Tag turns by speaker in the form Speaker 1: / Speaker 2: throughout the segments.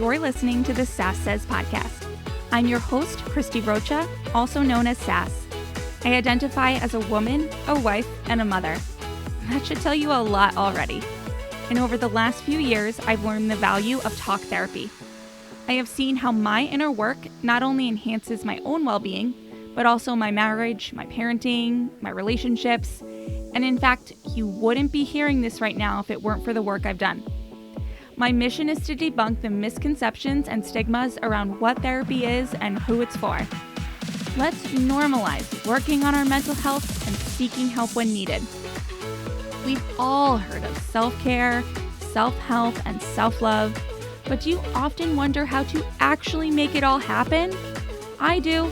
Speaker 1: You're listening to the Sass Says podcast. I'm your host, Christy Rocha, also known as Sass. I identify as a woman, a wife, and a mother. That should tell you a lot already. And over the last few years, I've learned the value of talk therapy. I have seen how my inner work not only enhances my own well-being, but also my marriage, my parenting, my relationships. And in fact, you wouldn't be hearing this right now if it weren't for the work I've done. My mission is to debunk the misconceptions and stigmas around what therapy is and who it's for. Let's normalize working on our mental health and seeking help when needed. We've all heard of self-care, self-help, and self-love, but do you often wonder how to actually make it all happen? I do.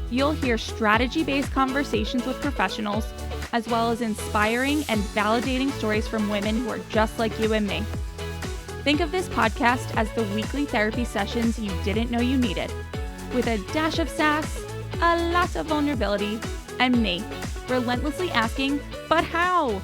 Speaker 1: You'll hear strategy-based conversations with professionals, as well as inspiring and validating stories from women who are just like you and me. Think of this podcast as the weekly therapy sessions you didn't know you needed, with a dash of sass, a lot of vulnerability, and me, relentlessly asking, but how?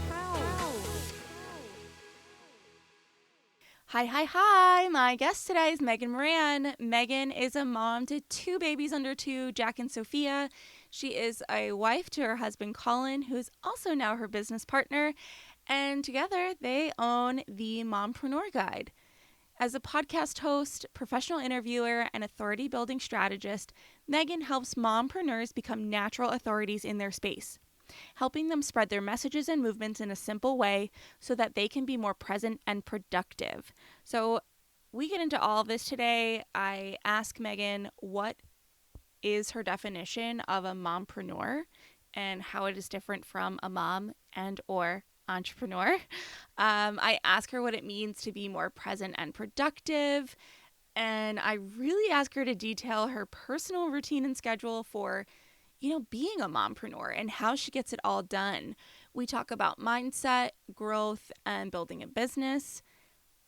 Speaker 1: Hi. My guest today is Moran. Megan is a mom to two babies under two, Jack and Sophia. She is a wife to her husband, Collin, who is also now her business partner. And together they own the Mompreneur Guide. As a podcast host, professional interviewer, and authority-building strategist, Megan helps mompreneurs become natural authorities in their space, helping them spread their messages and movements in a simple way so that they can be more present and productive. So we get into all of this today. I ask Megan what is her definition of a mompreneur and how it is different from a mom and or entrepreneur. I ask her what it means to be more present and productive. And I really ask her to detail her personal routine and schedule for being a mompreneur and how she gets it all done. We talk about mindset, growth, and building a business.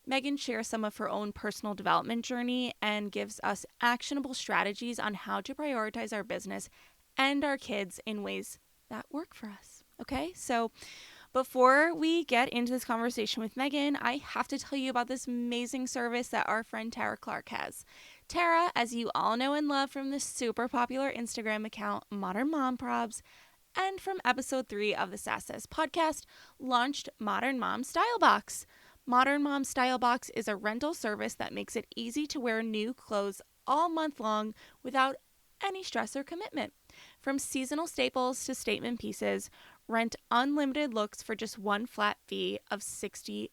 Speaker 1: Megan shares some of her own personal development journey and gives us actionable strategies on how to prioritize our business and our kids in ways that work for us. Okay, so before we get into this conversation with Megan, I have to tell you about this amazing service that our friend Tara Clark has. Tara, as you all know and love from the super popular Instagram account Modern Mom Probs, and from episode 3 of the Sass Says podcast, launched Modern Mom Style Box. Modern Mom Style Box is a rental service that makes it easy to wear new clothes all month long without any stress or commitment. From seasonal staples to statement pieces, rent unlimited looks for just one flat fee of $60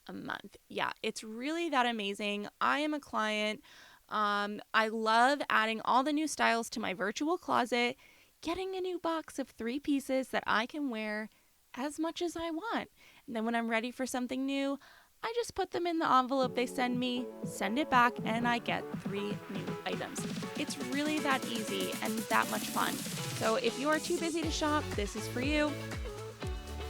Speaker 1: a month. Yeah, it's really that amazing. I am a client. I love adding all the new styles to my virtual closet, getting a new box of 3 pieces that I can wear as much as I want. And then when I'm ready for something new, I just put them in the envelope they send me, send it back, and I get 3 new items. It's really that easy and that much fun. So if you are too busy to shop, this is for you.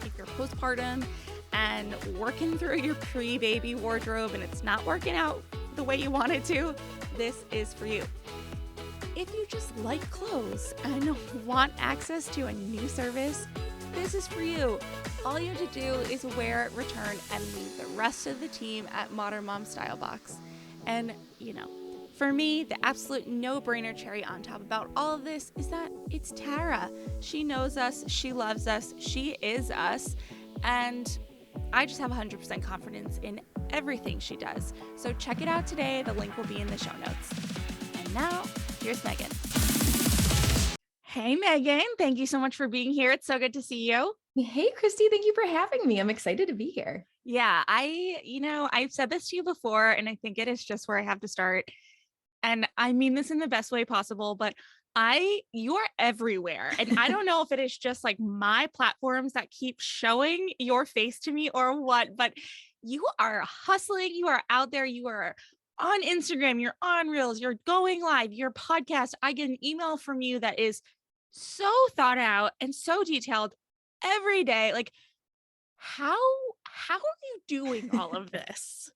Speaker 1: If you're postpartum and working through your pre-baby wardrobe and it's not working out the way you want it to, this is for you. If you just like clothes and want access to a new service, this is for you. All you have to do is wear, return, and leave the rest of the team at Modern Mom Style Box. And, for me, the absolute no-brainer cherry on top about all of this is that it's Tara. She knows us, she loves us, she is us, and I just have 100% confidence in everything she does. So check it out today. The link will be in the show notes. And now, here's Megan. Hey, Megan. Thank you so much for being here. It's so good to see you.
Speaker 2: Hey, Christy. Thank you for having me. I'm excited to be here.
Speaker 1: Yeah, I've said this to you before, and I think it is just where I have to start. And I mean this in the best way possible, but you are everywhere. And I don't know if it is just like my platforms that keep showing your face to me or what, but you are hustling. You are out there. You are on Instagram. You're on Reels. You're going live. Your podcast. I get an email from you that is so thought out and so detailed every day. Like, how are you doing all of this?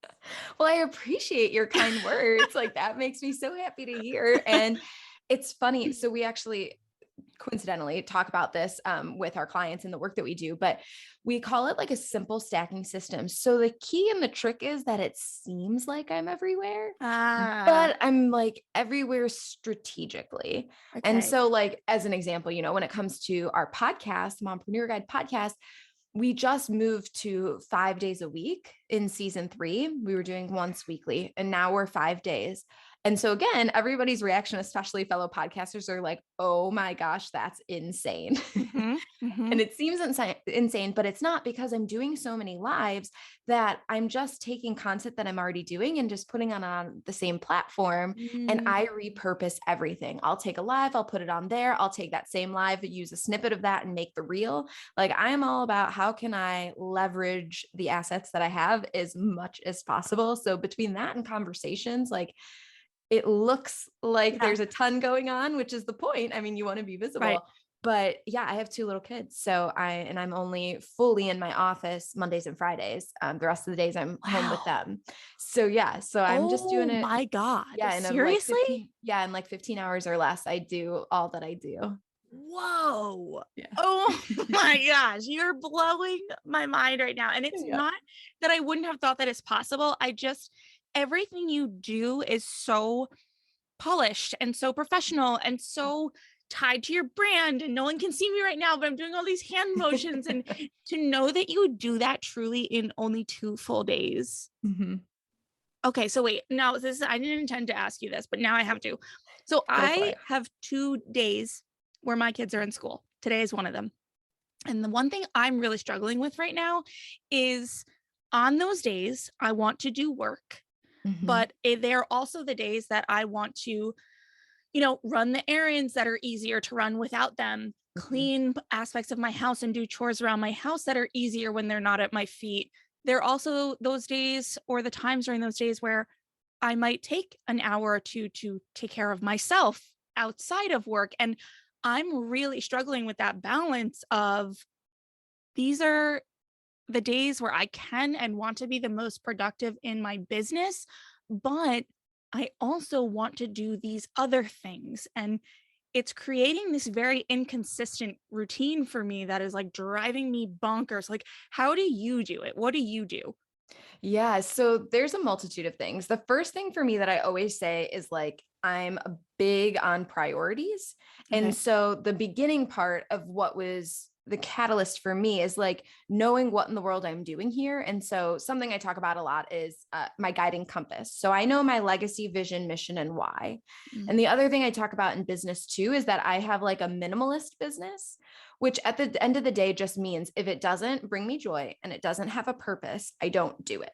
Speaker 2: Well, I appreciate your kind words. Like, that makes me so happy to hear. And it's funny. So we actually coincidentally talk about this with our clients and the work that we do, but we call it like a simple stacking system. So the key and the trick is that it seems like I'm everywhere,
Speaker 1: Ah,
Speaker 2: but I'm like everywhere strategically. And
Speaker 1: okay.
Speaker 2: so like, as an example, when it comes to our podcast, Mompreneur Guide podcast, we just moved to 5 days a week in season 3. We were doing once weekly, and now we're 5 days. And so again, everybody's reaction, especially fellow podcasters, are like, oh my gosh, that's insane.
Speaker 1: Mm-hmm. Mm-hmm.
Speaker 2: And it seems insane, but it's not, because I'm doing so many lives that I'm just taking content that I'm already doing and just putting it on the same platform. And I repurpose everything. I'll take a live, I'll put it on there. I'll take that same live, use a snippet of that and make the reel. Like, I am all about how can I leverage the assets that I have as much as possible. So between that and conversations, like, it looks like
Speaker 1: Yeah.
Speaker 2: there's a ton going on, which is the point. I mean, you want to be
Speaker 1: Right.
Speaker 2: visible. But yeah, I have 2 little kids. So I'm only fully in my office Mondays and Fridays. The rest of the days I'm home with
Speaker 1: Wow.
Speaker 2: them. So yeah, so I'm just doing
Speaker 1: Oh
Speaker 2: it.
Speaker 1: my God.
Speaker 2: Yeah. And of like
Speaker 1: Seriously?
Speaker 2: 15, yeah. And like 15 hours or less, I do all that I do.
Speaker 1: Whoa.
Speaker 2: Yeah.
Speaker 1: Oh my gosh. You're blowing my mind right now. And it's
Speaker 2: Yeah.
Speaker 1: not that I wouldn't have thought that it's possible. Everything you do is so polished and so professional and so tied to your brand. And no one can see me right now, but I'm doing all these hand motions. And to know that you do that truly in only 2 full days.
Speaker 2: Mm-hmm.
Speaker 1: Okay, so wait, now I didn't intend to ask you this, but now I have to. So
Speaker 2: Go for
Speaker 1: I
Speaker 2: it.
Speaker 1: have 2 days where my kids are in school. Today is one of them. And the one thing I'm really struggling with right now is on those days, I want to do work,
Speaker 2: Mm-hmm.
Speaker 1: but they're also the days that I want to, run the errands that are easier to run without them,
Speaker 2: Mm-hmm.
Speaker 1: clean aspects of my house and do chores around my house that are easier when they're not at my feet. There are also those days or the times during those days where I might take an hour or two to take care of myself outside of work. And I'm really struggling with that balance of these are the days where I can and want to be the most productive in my business, but I also want to do these other things. And it's creating this very inconsistent routine for me that is like driving me bonkers. Like, how do you do it? What do you do?
Speaker 2: Yeah. So there's a multitude of things. The first thing for me that I always say is like, I'm big on priorities. And
Speaker 1: Okay.
Speaker 2: so the beginning part of what was the catalyst for me is like knowing what in the world I'm doing here. And so something I talk about a lot is my guiding compass. So I know my legacy, vision, mission, and why.
Speaker 1: Mm.
Speaker 2: And the other thing I talk about in business too is that I have like a minimalist business, which at the end of the day just means if it doesn't bring me joy and it doesn't have a purpose, I don't do it.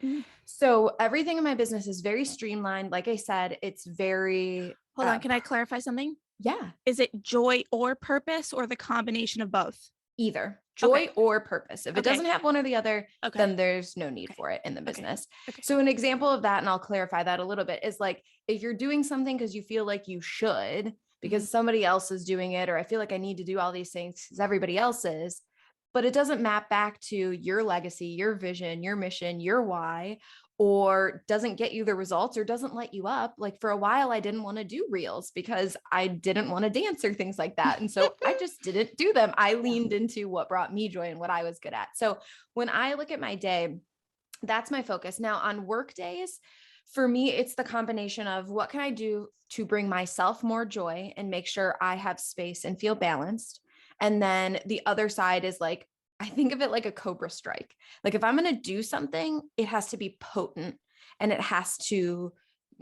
Speaker 1: Mm.
Speaker 2: So everything in my business is very streamlined. Like I said, it's very,
Speaker 1: Hold on. Can I clarify something?
Speaker 2: yeah,
Speaker 1: Is it joy or purpose or the combination of both?
Speaker 2: either joy
Speaker 1: Okay.
Speaker 2: or purpose. If it
Speaker 1: Okay.
Speaker 2: doesn't have one or the other,
Speaker 1: Okay.
Speaker 2: then there's no need
Speaker 1: Okay.
Speaker 2: for it in the
Speaker 1: Okay.
Speaker 2: business.
Speaker 1: Okay.
Speaker 2: So an example of that, and I'll clarify that a little bit, is like if you're doing something because you feel like you should,
Speaker 1: Mhm.
Speaker 2: because somebody else is doing it, or I feel like I need to do all these things because everybody else is, but it doesn't map back to your legacy, your vision, your mission, your why, or doesn't get you the results or doesn't light you up. Like for a while, I didn't want to do reels because I didn't want to dance or things like that. And so I just didn't do them. I leaned into what brought me joy and what I was good at. So when I look at my day, that's my focus. Now on work days, for me, it's the combination of what can I do to bring myself more joy and make sure I have space and feel balanced. And then the other side is like, I think of it like a cobra strike. Like if I'm going to do something, it has to be potent and it has to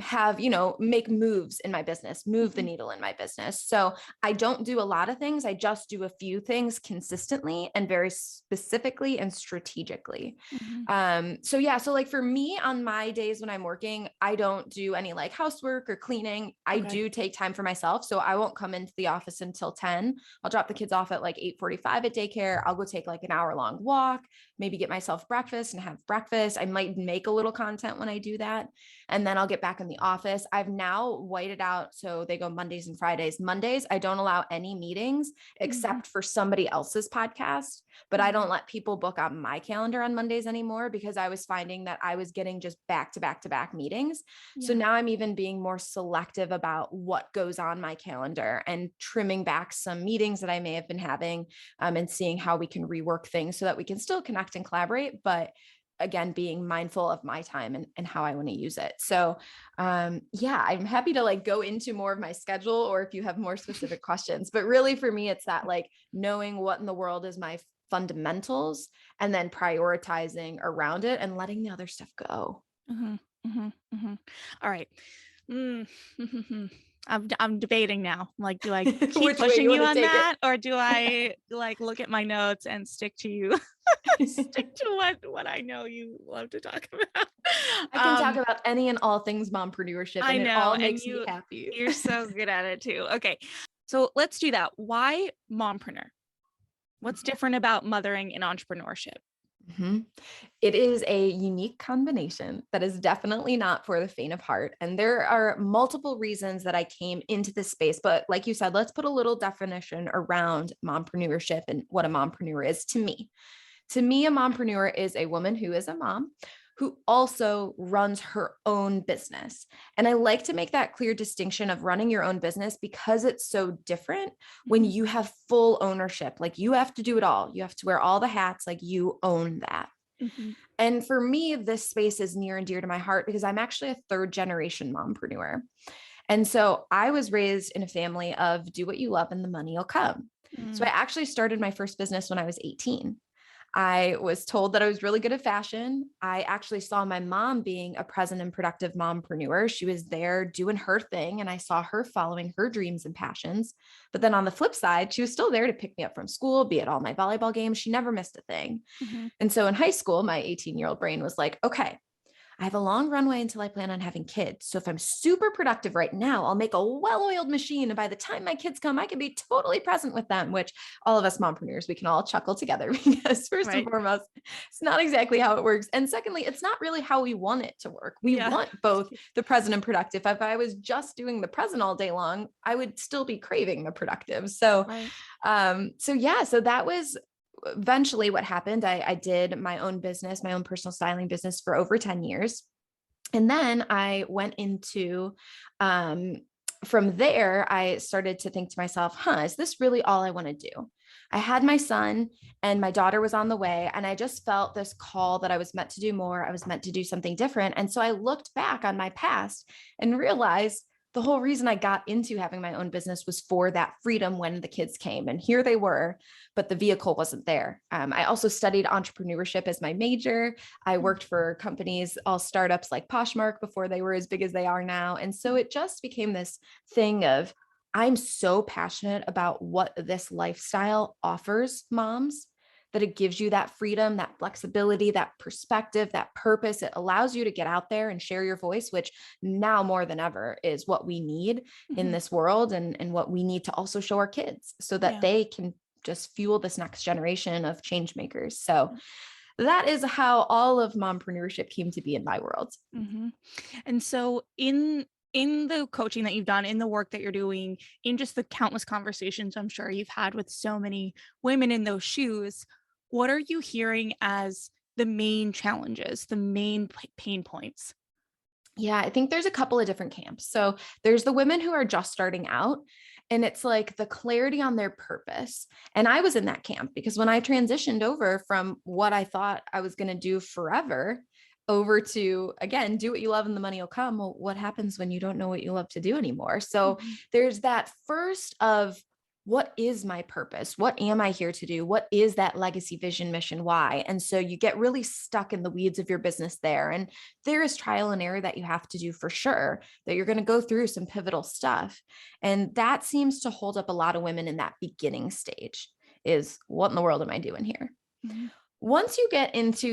Speaker 2: have, make moves in my business, move the
Speaker 1: Mhm.
Speaker 2: needle in my business. So I don't do a lot of things. I just do a few things consistently and very specifically and strategically.
Speaker 1: Mhm.
Speaker 2: So yeah, so like for me on my days when I'm working, I don't do any like housework or cleaning. I
Speaker 1: Okay.
Speaker 2: do take time for myself. So I won't come into the office until 10. I'll drop the kids off at like 8:45 at daycare. I'll go take like an hour-long walk, maybe get myself breakfast and have breakfast. I might make a little content when I do that. And then I'll get back in in the office. I've now whited out. So they go Mondays and Fridays. Mondays, I don't allow any meetings
Speaker 1: Mhm.
Speaker 2: except for somebody else's podcast, but I don't
Speaker 1: Mhm.
Speaker 2: let people book on my calendar on Mondays anymore because I was finding that I was getting just back to back to back meetings. So
Speaker 1: Yeah.
Speaker 2: now I'm even being more selective about what goes on my calendar and trimming back some meetings that I may have been having, and seeing how we can rework things so that we can still connect and collaborate, but again, being mindful of my time and how I want to use it. So yeah, I'm happy to like go into more of my schedule or if you have more specific questions, but really for me, it's that like knowing what in the world is my fundamentals and then prioritizing around it and letting the other stuff go.
Speaker 1: Mhm. Mhm. Mhm. All right. Mm. I'm debating now. Like, do I keep
Speaker 2: Which way
Speaker 1: pushing
Speaker 2: you want
Speaker 1: you
Speaker 2: to
Speaker 1: on
Speaker 2: take
Speaker 1: that, or do
Speaker 2: it?
Speaker 1: I like look at my notes and stick to you, stick to what I know you love to talk about?
Speaker 2: I can talk
Speaker 1: Um,
Speaker 2: about any and all things mompreneurship
Speaker 1: I
Speaker 2: and it
Speaker 1: know,
Speaker 2: all
Speaker 1: and
Speaker 2: makes me happy.
Speaker 1: you're so good at it too. Okay, so let's do that. Why mompreneur? What's different about mothering and entrepreneurship?
Speaker 2: Mhm. It is a unique combination that is definitely not for the faint of heart. And there are multiple reasons that I came into this space. But like you said, let's put a little definition around mompreneurship and what a mompreneur is to me. To me, a mompreneur is a woman who is a mom who also runs her own business. And I like to make that clear distinction of running your own business because it's so different when
Speaker 1: Mhm.
Speaker 2: you have full ownership. Like you have to do it all. You have to wear all the hats, like you own that.
Speaker 1: Mhm.
Speaker 2: And for me, this space is near and dear to my heart because I'm actually a third generation mompreneur. And so I was raised in a family of do what you love and the money will come. So I
Speaker 1: Mm.
Speaker 2: actually started my first business when I was 18. I was told that I was really good at fashion. I actually saw my mom being a present and productive mompreneur. She was there doing her thing, and I saw her following her dreams and passions. But then on the flip side, she was still there to pick me up from school, be at all my volleyball games. She never missed a thing.
Speaker 1: Mhm.
Speaker 2: And so in high school, my 18-year-old brain was like, okay, I have a long runway until I plan on having kids. So if I'm super productive right now, I'll make a well-oiled machine. And by the time my kids come, I can be totally present with them, which all of us mompreneurs, we can all chuckle together because first and
Speaker 1: Right.
Speaker 2: foremost, it's not exactly how it works. And secondly, it's not really how we want it to work. We
Speaker 1: Yeah.
Speaker 2: want both the present and productive. If I was just doing the present all day long, I would still be craving the productive. So,
Speaker 1: Right.
Speaker 2: so that was eventually what happened. I did my own business, my own personal styling business for over 10 years. And then I went into, from there, I started to think to myself, is this really all I want to do? I had my son and my daughter was on the way, and I just felt this call that I was meant to do more. I was meant to do something different. And so I looked back on my past and realized the whole reason I got into having my own business was for that freedom when the kids came. And here they were, but the vehicle wasn't there. I also studied entrepreneurship as my major. I
Speaker 1: Mm.
Speaker 2: worked for companies, all startups like Poshmark before they were as big as they are now. And so it just became this thing of, I'm so passionate about what this lifestyle offers moms, that it gives you that freedom, that flexibility, that perspective, that purpose. It allows you to get out there and share your voice, which now more than ever is what we need in
Speaker 1: Mhm.
Speaker 2: this world, and what we need to also show our kids so that
Speaker 1: Yeah.
Speaker 2: they can just fuel this next generation of change makers. So that is how all of mompreneurship came to be in my world.
Speaker 1: Mhm. And so in the coaching that you've done, in the work that you're doing, in just the countless conversations I'm sure you've had with so many women in those shoes, what are you hearing as the main challenges, the main pain points?
Speaker 2: Yeah, I think there's a couple of different camps. So there's the women who are just starting out, and it's like the clarity on their purpose. And I was in that camp because when I transitioned over from what I thought I was going to do forever over to, again, do what you love and the money will come. Well, what happens when you don't know what you love to do anymore? So
Speaker 1: Mhm.
Speaker 2: there's that first of, what is my purpose? What am I here to do? What is that legacy, vision, mission, why? And so you get really stuck in the weeds of your business there. And there is trial and error that you have to do for sure, that you're going to go through some pivotal stuff. And that seems to hold up a lot of women in that beginning stage is, what in the world am I doing here?
Speaker 1: Mhm.
Speaker 2: Once you get into,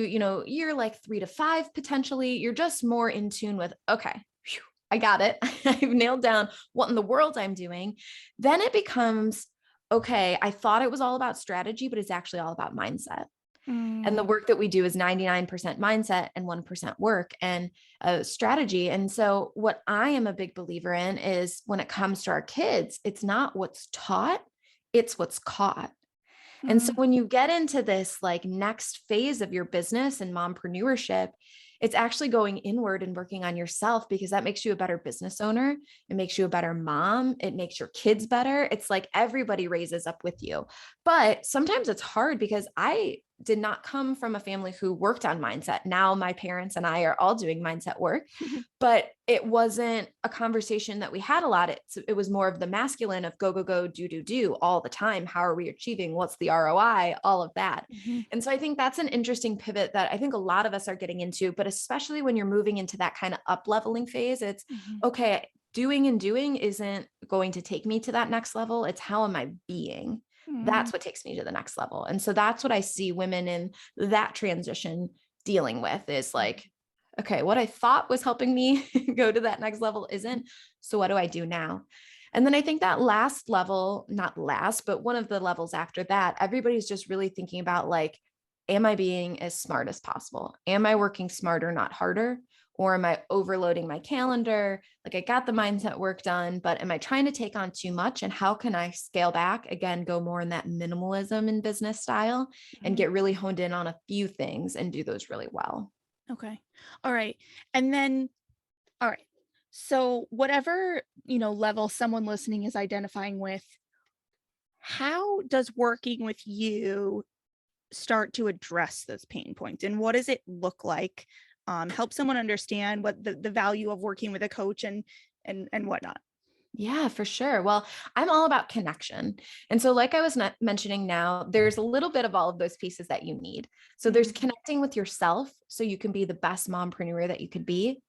Speaker 2: year like 3 to 5, potentially, you're just more in tune with, okay, phew, I got it. I've nailed down what in the world I'm doing. Then it becomes, okay, I thought it was all about strategy, but it's actually all about mindset. And the
Speaker 1: Mm.
Speaker 2: work that we do is 99% mindset and 1% work and strategy. And so, what I am a big believer in is when it comes to our kids, it's not what's taught, it's what's caught. And so
Speaker 1: Mm.
Speaker 2: when you get into this like next phase of your business and mompreneurship, it's actually going inward and working on yourself because that makes you a better business owner. It makes you a better mom. It makes your kids better. It's like everybody raises up with you. But sometimes it's hard because I did not come from a family who worked on mindset. Now my parents and I are all doing mindset work, but it wasn't a conversation that we had a lot. It was more of the masculine of go, go, go, do all the time. How are we achieving? What's the ROI? All of that.
Speaker 1: Mhm.
Speaker 2: And so I think that's an interesting pivot that I think a lot of us are getting into, but especially when you're moving into that kind of up leveling phase, it's
Speaker 1: Mhm.
Speaker 2: okay. Doing and doing isn't going to take me to that next level. It's how am I being?
Speaker 1: Mhm.
Speaker 2: That's what takes me to the next level. And so that's what I see women in that transition dealing with is like, okay, what I thought was helping me go to that next level isn't. So what do I do now? And then I think that last level, not last, but one of the levels after that, everybody's just really thinking about like, am I being as smart as possible? Am I working smarter, not harder? Or am I overloading my calendar? Like I got the mindset work done, but am I trying to take on too much? And how can I scale back? Again, go more in that minimalism in business style and
Speaker 1: Mhm.
Speaker 2: get really honed in on a few things and do those really well.
Speaker 1: Okay. All right. And then, all right. So whatever, level someone listening is identifying with, how does working with you start to address those pain points, and what does it look like? Help someone understand what the value of working with a coach and whatnot.
Speaker 2: Yeah, for sure. Well, I'm all about connection. And so, like I was not mentioning now, there's a little bit of all of those pieces that you need. So, there's
Speaker 1: Mhm.
Speaker 2: connecting with yourself so you can be the best mompreneur that you could be.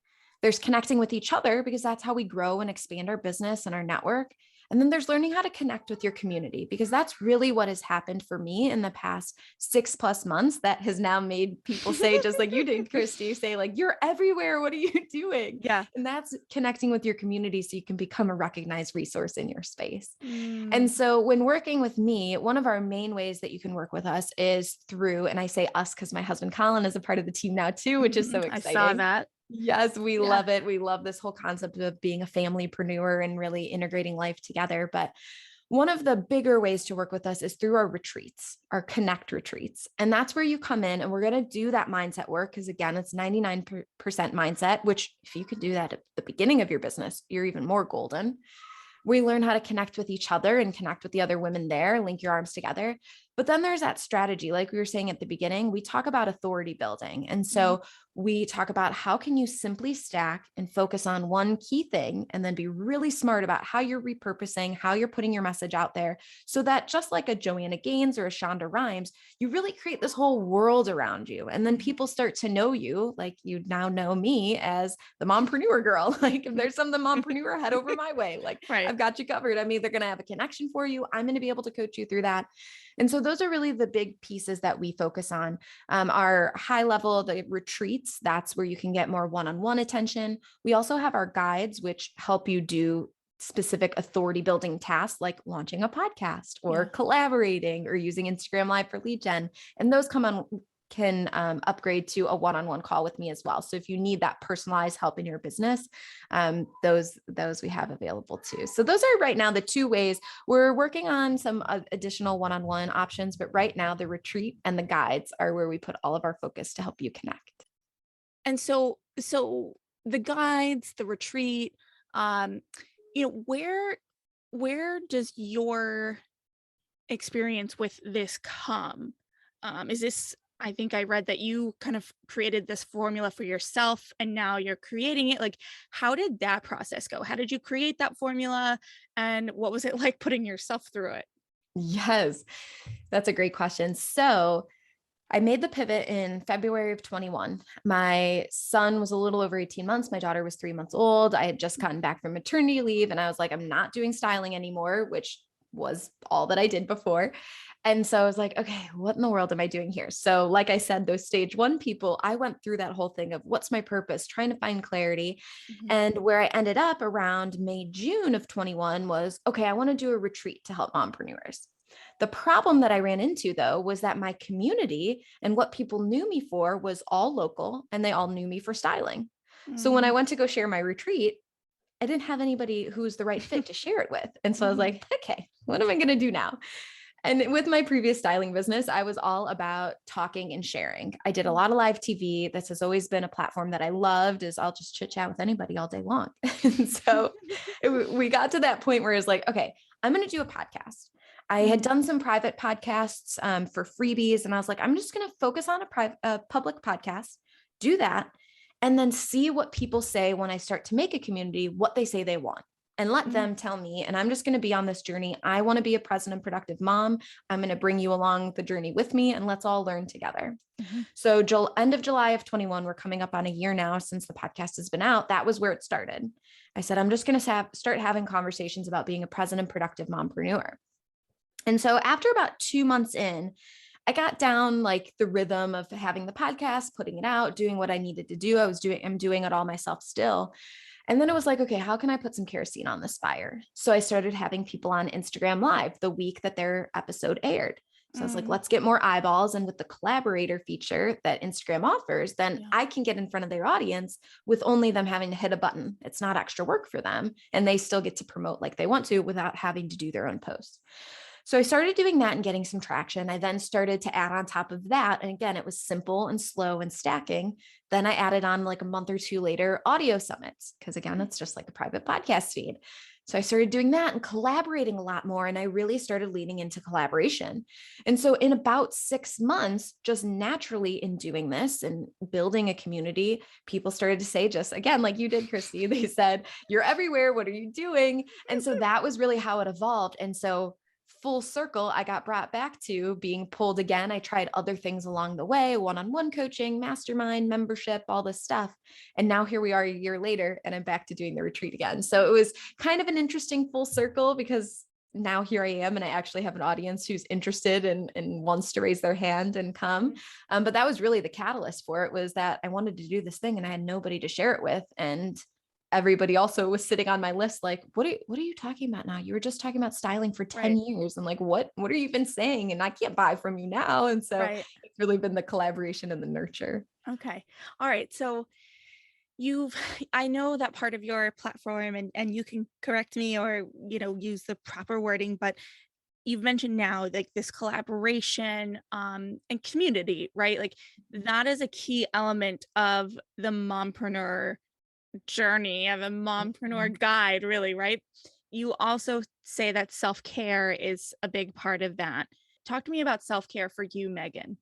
Speaker 2: There's connecting with each other because that's how we grow and expand our business and our network. And then there's learning how to connect with your community because that's really what has happened for me in the past 6+ months that has now made people say, just like you did, Christy, say, like, you're everywhere. What are you doing?
Speaker 1: Yeah.
Speaker 2: And that's connecting with your community so you can become a recognized resource in your space. And
Speaker 1: Mm.
Speaker 2: so when working with me, one of our main ways that you can work with us is through, and I say us because my husband Collin is a part of the team now too, which is so
Speaker 1: I saw
Speaker 2: exciting.
Speaker 1: that.
Speaker 2: Yes, we
Speaker 1: Yeah.
Speaker 2: love it. We love this whole concept of being a familypreneur and really integrating life together. But one of the bigger ways to work with us is through our retreats, our connect retreats. And that's where you come in and we're going to do that mindset work. Because again, it's 99% mindset, which if you could do that at the beginning of your business, you're even more golden. We learn how to connect with each other and connect with the other women there, link your arms together. But then there's that strategy. Like we were saying at the beginning, we talk about authority building. And
Speaker 1: Mhm.
Speaker 2: so we talk about how can you simply stack and focus on one key thing and then be really smart about how you're repurposing, how you're putting your message out there so that just like a Joanna Gaines or a Shonda Rhimes, you really create this whole world around you. And then
Speaker 1: Mhm.
Speaker 2: people start to know you, like you now know me as the mompreneur girl. Like if there's some the mompreneur, head over my way. Like
Speaker 1: Right.
Speaker 2: I've got you covered. I'm either going to have a connection for you. I'm going to be able to coach you through that. And so those are really the big pieces that we focus on. Our high level, the retreats, that's where you can get more one-on-one attention. We also have our guides, which help you do specific authority building tasks like launching a podcast or
Speaker 1: Yeah.
Speaker 2: collaborating or using Instagram Live for lead gen. And those can upgrade to a one-on-one call with me as well. So if you need that personalized help in your business, those we have available too. So those are right now the two ways. We're working on some additional one-on-one options, but right now the retreat and the guides are where we put all of our focus to help you connect.
Speaker 1: And so the guides, the retreat, um, where does your experience with this come? Is this, I think I read that you kind of created this formula for yourself and now you're creating it. Like, how did that process go? How did you create that formula? And what was it like putting yourself through it?
Speaker 2: Yes, that's a great question. So I made the pivot in February of 21. My son was a little over 18 months. My daughter was 3 months old. I had just gotten back from maternity leave and I was like, I'm not doing styling anymore, which was all that I did before. And so I was like, okay, what in the world am I doing here? So like I said, those stage one people, I went through that whole thing of what's my purpose, trying to find clarity.
Speaker 1: Mhm.
Speaker 2: And where I ended up around May, June of 21 was, okay, I want to do a retreat to help mompreneurs. The problem that I ran into though was that my community and what people knew me for was all local and they all knew me for styling. So when I
Speaker 1: Mhm.
Speaker 2: went to go share my retreat, I didn't have anybody who was the right fit to share it with. And so I was
Speaker 1: Mhm.
Speaker 2: like, okay, what am I going to do now? And with my previous styling business, I was all about talking and sharing. I did a lot of live TV. This has always been a platform that I loved is I'll just chit chat with anybody all day long. And so we got to that point where it's like, okay, I'm going to do a podcast. I had
Speaker 1: Mhm.
Speaker 2: done some private podcasts for freebies. And I was like, I'm just going to focus on a public podcast, do that, and then see what people say when I start to make a community, what they say they want and let
Speaker 1: Mhm.
Speaker 2: them tell me. And I'm just going to be on this journey. I want to be a present and productive mom. I'm going to bring you along the journey with me and let's all learn together.
Speaker 1: Mhm.
Speaker 2: So end of July of 21, we're coming up on a year now since the podcast has been out. That was where it started. I said, I'm just going to start having conversations about being a present and productive mompreneur. And so after about 2 months in, I got down like the rhythm of having the podcast, putting it out, doing what I needed to do. I'm doing it all myself still. And then it was like, okay, how can I put some kerosene on this fire? So I started having people on Instagram Live the week that their episode aired. So I was like,
Speaker 1: Mm.
Speaker 2: let's get more eyeballs. And with the collaborator feature that Instagram offers, then
Speaker 1: Yeah.
Speaker 2: I can get in front of their audience with only them having to hit a button. It's not extra work for them. And they still get to promote like they want to without having to do their own posts. So I started doing that and getting some traction. I then started to add on top of that. And again, it was simple and slow and stacking. Then I added on like a month or two later audio summits, because again, it's just like a private podcast feed. So I started doing that and collaborating a lot more. And I really started leaning into collaboration. And so in about 6 months, just naturally in doing this and building a community, people started to say, just again, like you did, Christy, they said, you're everywhere. What are you doing? And so that was really how it evolved. And so full circle, I got brought back to being pulled again. I tried other things along the way, one-on-one coaching, mastermind, membership, all this stuff. And now here we are a year later, and I'm back to doing the retreat again. So it was kind of an interesting full circle because now here I am, and I actually have an audience who's interested and wants to raise their hand and come. But that was really the catalyst for it, was that I wanted to do this thing and I had nobody to share it with. And everybody also was sitting on my list like, what are you talking about now? You were just talking about styling for 10
Speaker 1: Right.
Speaker 2: years. And like, what are you even saying? And I can't buy from you now. And so
Speaker 1: Right.
Speaker 2: it's really been the collaboration and the nurture.
Speaker 1: Okay. All right. So you've I know that part of your platform, and you can correct me or use the proper wording, but you've mentioned now like this collaboration and community, right? Like that is a key element of the mompreneur journey, of a mompreneur guide, really, right? You also say that self-care is a big part of that. Talk to me about self-care for you, Megan.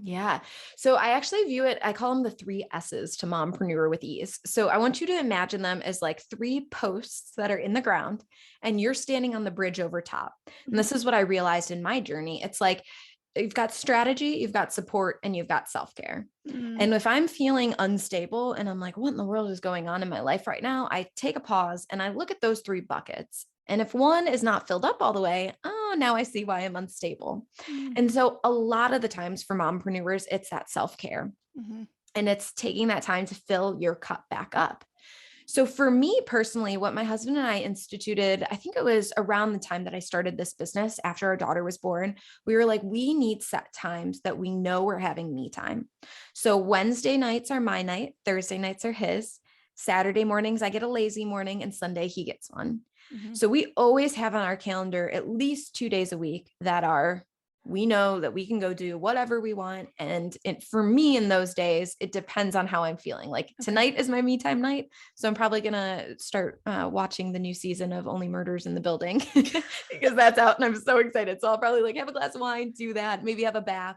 Speaker 2: Yeah. So I actually view it, I call them the 3 S's to mompreneur with ease. So I want you to imagine them as like 3 posts that are in the ground and you're standing on the bridge over top. And
Speaker 1: Mhm.
Speaker 2: this is what I realized in my journey. It's like you've got strategy, you've got support, and you've got self-care.
Speaker 1: Mm.
Speaker 2: And if I'm feeling unstable and I'm like, what in the world is going on in my life right now? I take a pause and I look at those 3 buckets. And if one is not filled up all the way, oh, now I see why I'm unstable.
Speaker 1: Mm.
Speaker 2: And so a lot of the times for mompreneurs, it's that self-care
Speaker 1: Mhm.
Speaker 2: and it's taking that time to fill your cup back up. So for me personally, what my husband and I instituted, I think it was around the time that I started this business after our daughter was born, we were like, we need set times that we know we're having me time. So Wednesday nights are my night, Thursday nights are his, Saturday mornings, I get a lazy morning, and Sunday he gets one.
Speaker 1: Mhm.
Speaker 2: So we always have on our calendar at least 2 days a week that are, we know that we can go do whatever we want. And for me in those days, it depends on how I'm feeling. Like
Speaker 1: Okay.
Speaker 2: tonight is my me time night. So I'm probably going to start watching the new season of Only Murders in the Building because that's out and I'm so excited. So I'll probably like have a glass of wine, do that, maybe have a bath.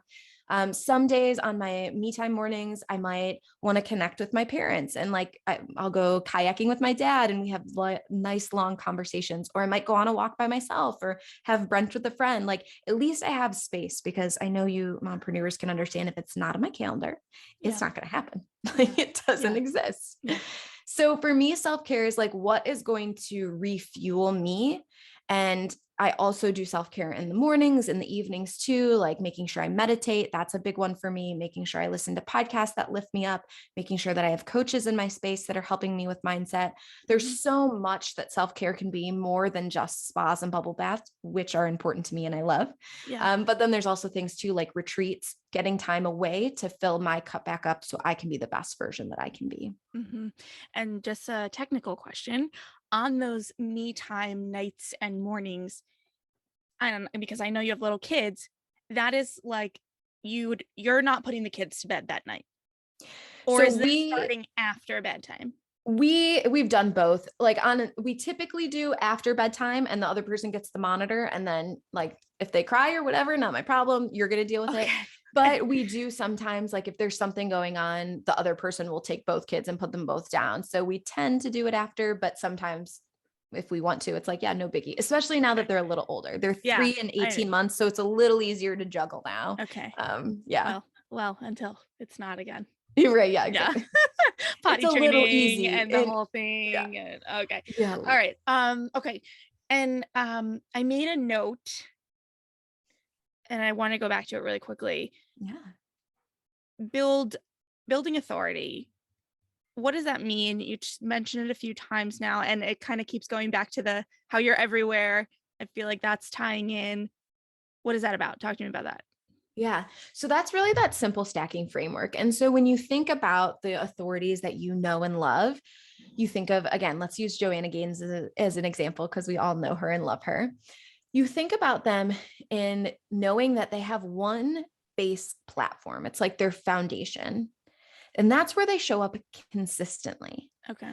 Speaker 2: Some days on my me time mornings, I might want to connect with my parents and like I'll go kayaking with my dad and we have nice long conversations, or I might go on a walk by myself or have brunch with a friend. Like at least I have space, because I know you mompreneurs can understand if it's not on my calendar, it's
Speaker 1: Yeah.
Speaker 2: not going to happen.
Speaker 1: Yeah.
Speaker 2: Like it doesn't
Speaker 1: Yeah.
Speaker 2: exist.
Speaker 1: Yeah.
Speaker 2: So for me, self-care is like what is going to refuel me. And I also do self-care in the mornings, in the evenings too, like making sure I meditate. That's a big one for me, making sure I listen to podcasts that lift me up, making sure that I have coaches in my space that are helping me with mindset. There's so much that self-care can be more than just spas and bubble baths, which are important to me and I love.
Speaker 1: Yeah.
Speaker 2: But then there's also things too, like retreats, getting time away to fill my cup back up so I can be the best version that I can be.
Speaker 1: And just a technical question on those me time nights and mornings, because I know you have little kids, that is like you're not putting the kids to bed that night. Or
Speaker 2: So
Speaker 1: is this starting after bedtime?
Speaker 2: we've done both. Like we typically do after bedtime and the other person gets the monitor, and then like if they cry or whatever, not my problem, you're going to deal with it. But we do sometimes, like if there's something going on, the other person will take both kids and put them both down. So we tend to do it after, but sometimes if we want to, it's like, yeah, no biggie, especially now that they're a little older. They're 3 and 18 months. So it's a little easier to juggle now.
Speaker 1: Okay.
Speaker 2: Yeah.
Speaker 1: Well, until it's not again.
Speaker 2: You're right. Yeah, exactly.
Speaker 1: Potty
Speaker 2: it's a
Speaker 1: training
Speaker 2: little easy
Speaker 1: and the whole thing.
Speaker 2: Yeah.
Speaker 1: And, okay.
Speaker 2: Yeah.
Speaker 1: All right. Okay. And I made a note and I want to go back to it really quickly.
Speaker 2: Yeah.
Speaker 1: Building authority. What does that mean? You just mentioned it a few times now, and it kind of keeps going back to how you're everywhere. I feel like that's tying in. What is that about? Talk to me about that.
Speaker 2: Yeah. So that's really that simple stacking framework. And so when you think about the authorities that you know and love, you think of, again, let's use Joanna Gaines as an example, because we all know her and love her. You think about them in knowing that they have one base platform. It's like their foundation. And that's where they show up consistently.
Speaker 1: Okay.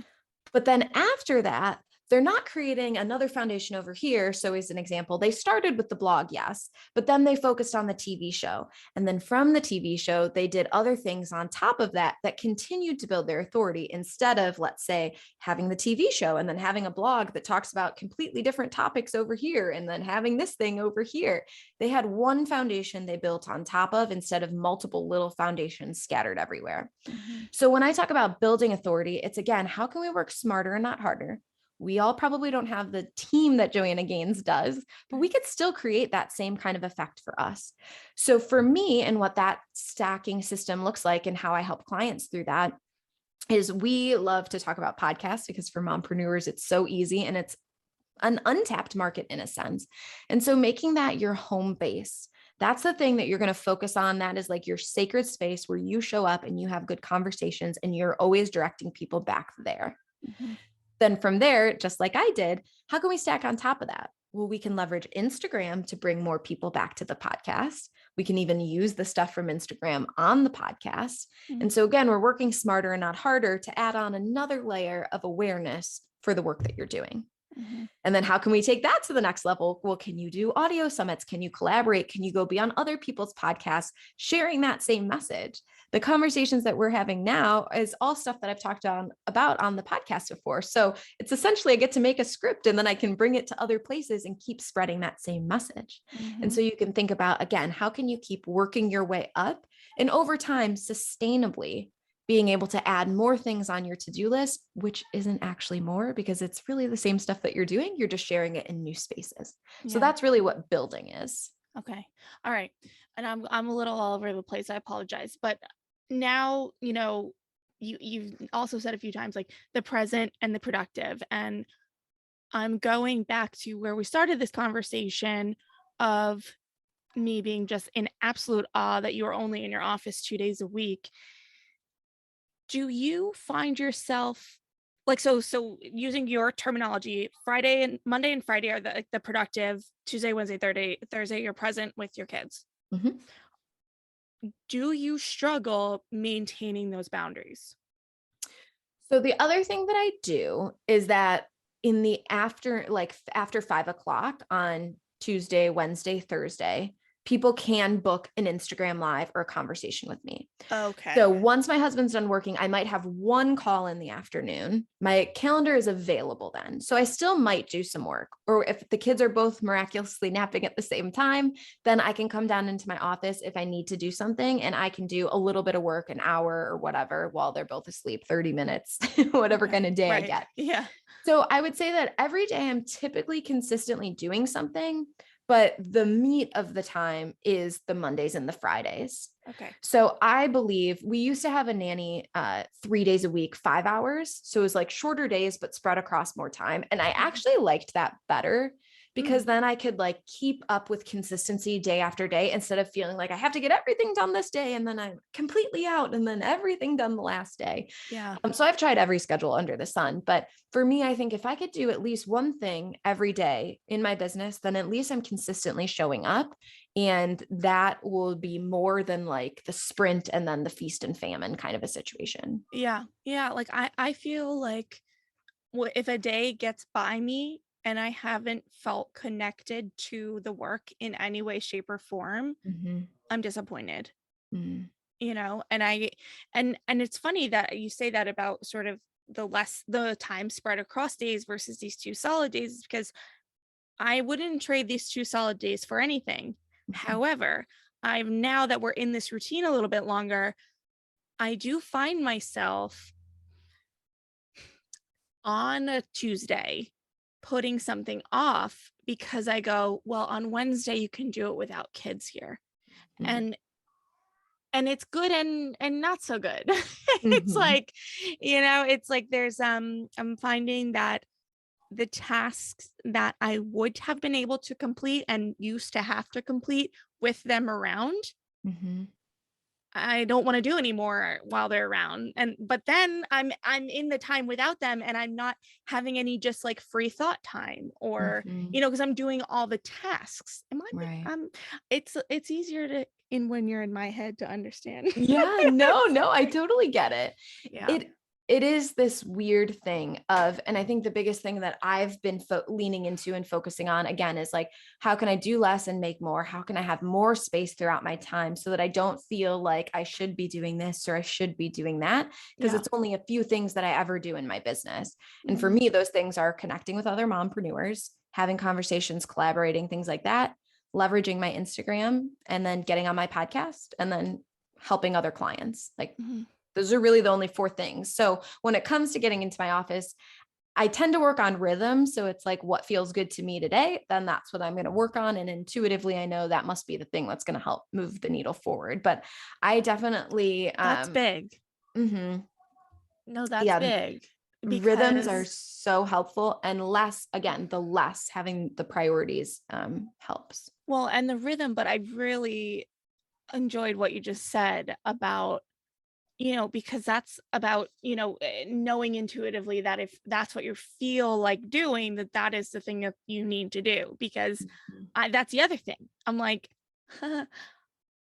Speaker 2: But then after that, they're not creating another foundation over here. So as an example, they started with the blog, yes, but then they focused on the TV show. And then from the TV show, they did other things on top of that continued to build their authority, instead of, let's say, having the TV show and then having a blog that talks about completely different topics over here and then having this thing over here. They had one foundation they built on top of, instead of multiple little foundations scattered everywhere. So when I talk about building authority, it's, again, how can we work smarter and not harder? We all probably don't have the team that Joanna Gaines does, but we could still create that same kind of effect for us. So for me, and what that stacking system looks like and how I help clients through that, is we love to talk about podcasts, because for mompreneurs, it's so easy and it's an untapped market in a sense. And so making that your home base, that's the thing that you're going to focus on. That is like your sacred space where you show up and you have good conversations and you're always directing people back there. Then from there, just like I did, how can we stack on top of that? Well, we can leverage Instagram to bring more people back to the podcast. We can even use the stuff from Instagram on the podcast. And so again, we're working smarter and not harder to add on another layer of awareness for the work that you're doing. And then how can we take that to the next level? Well, can you do audio summits? Can you collaborate? Can you go be on other people's podcasts, sharing that same message? The conversations that we're having now is all stuff that I've talked about on the podcast before. So it's essentially, I get to make a script and then I can bring it to other places and keep spreading that same message. And so you can think about, again, how can you keep working your way up and over time sustainably being able to add more things on your to-do list, which isn't actually more, because it's really the same stuff that you're doing. You're just sharing it in new spaces. So that's really what building is.
Speaker 1: Okay. All right. And I'm a little all over the place. I apologize. But now, you've also said a few times, like the present and the productive. And I'm going back to where we started this conversation of me being just in absolute awe that you are only in your office 2 days a week. Do you find yourself like, so using your terminology, Monday and Friday are the productive, Tuesday, Wednesday, Thursday, you're present with your kids. Do you struggle maintaining those boundaries?
Speaker 2: So the other thing that I do is that after 5 o'clock on Tuesday, Wednesday, Thursday, people can book an Instagram live or a conversation with me.
Speaker 1: Okay.
Speaker 2: So once my husband's done working, I might have one call in the afternoon. My calendar is available then. So I still might do some work. Or if the kids are both miraculously napping at the same time, then I can come down into my office if I need to do something, and I can do a little bit of work, an hour or whatever, while they're both asleep, 30 minutes, whatever
Speaker 1: Okay.
Speaker 2: kind of day I
Speaker 1: Right.
Speaker 2: get.
Speaker 1: Yeah.
Speaker 2: So I would say that every day I'm typically consistently doing something, but the meat of the time is the Mondays and the Fridays.
Speaker 1: Okay.
Speaker 2: So I believe we used to have a nanny 3 days a week, 5 hours. So it was like shorter days, but spread across more time. And I actually liked that better because then I could like keep up with consistency day after day instead of feeling like I have to get everything done this day and then I'm completely out and then everything done the last day.
Speaker 1: Yeah.
Speaker 2: So I've tried every schedule under the sun, but for me, I think if I could do at least one thing every day in my business, then at least I'm consistently showing up, and that will be more than like the sprint and then the feast and famine kind of a situation.
Speaker 1: Yeah. Yeah. Like I feel like if a day gets by me and I haven't felt connected to the work in any way, shape, or form,
Speaker 2: Mhm.
Speaker 1: I'm disappointed,
Speaker 2: Mm.
Speaker 1: and it's funny that you say that about sort of the time spread across days versus these 2 solid days, because I wouldn't trade these 2 solid days for anything.
Speaker 2: Mhm.
Speaker 1: However, I've now that we're in this routine a little bit longer, I do find myself on a Tuesday putting something off because I go, well, on Wednesday you can do it without kids here.
Speaker 2: Mm.
Speaker 1: And it's good and not so good. It's
Speaker 2: Mhm.
Speaker 1: like, it's like I'm finding that the tasks that I would have been able to complete and used to have to complete with them around,
Speaker 2: Mhm.
Speaker 1: I don't want to do anymore while they're around. But then I'm in the time without them and I'm not having any just like free thought time, or
Speaker 2: Mhm.
Speaker 1: because I'm doing all the tasks.
Speaker 2: Right.
Speaker 1: It's easier to in when you're in my head to understand.
Speaker 2: Yeah, no, I totally get it.
Speaker 1: Yeah.
Speaker 2: It is this weird thing of, and I think the biggest thing that I've been leaning into and focusing on again is like, how can I do less and make more? How can I have more space throughout my time so that I don't feel like I should be doing this or I should be doing that? Because
Speaker 1: Yeah.
Speaker 2: it's only a few things that I ever do in my business. And for
Speaker 1: Mhm.
Speaker 2: me, those things are connecting with other mompreneurs, having conversations, collaborating, things like that, leveraging my Instagram, and then getting on my podcast, and then helping other clients. Like,
Speaker 1: Mhm.
Speaker 2: those are really the only four things. So when it comes to getting into my office, I tend to work on rhythm. So it's like, what feels good to me today, then that's what I'm going to work on. And intuitively, I know that must be the thing that's going to help move the needle forward. But I definitely,
Speaker 1: That's big.
Speaker 2: mhm,
Speaker 1: No, that's
Speaker 2: yeah,
Speaker 1: big
Speaker 2: rhythms are
Speaker 1: because,
Speaker 2: so helpful. And less, again, the less having the priorities helps.
Speaker 1: well, and the rhythm, but I really enjoyed what you just said about, because that's about, knowing intuitively that if that's what you feel like doing, that is the thing that you need to do. Because
Speaker 2: Mhm.
Speaker 1: that's the other thing. I'm like,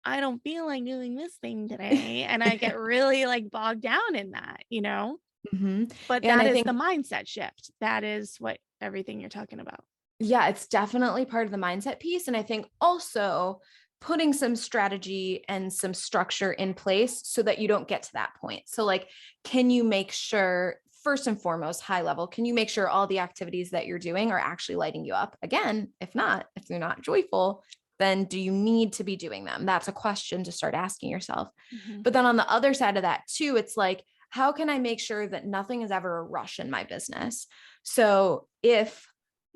Speaker 1: I don't feel like doing this thing today. And I get really like bogged down in that.
Speaker 2: Mhm.
Speaker 1: But
Speaker 2: And
Speaker 1: that
Speaker 2: I
Speaker 1: is the
Speaker 2: think,
Speaker 1: mindset shift. That is what everything you're talking about.
Speaker 2: yeah, it's definitely part of the mindset piece. And I think also putting some strategy and some structure in place so that you don't get to that point. So, like, can you make sure, first and foremost, high level, can you make sure all the activities that you're doing are actually lighting you up? Again, if not, if they're not joyful, then do you need to be doing them? That's a question to start asking yourself.
Speaker 1: Mhm.
Speaker 2: But then on the other side of that, too, it's like, how can I make sure that nothing is ever a rush in my business? So, if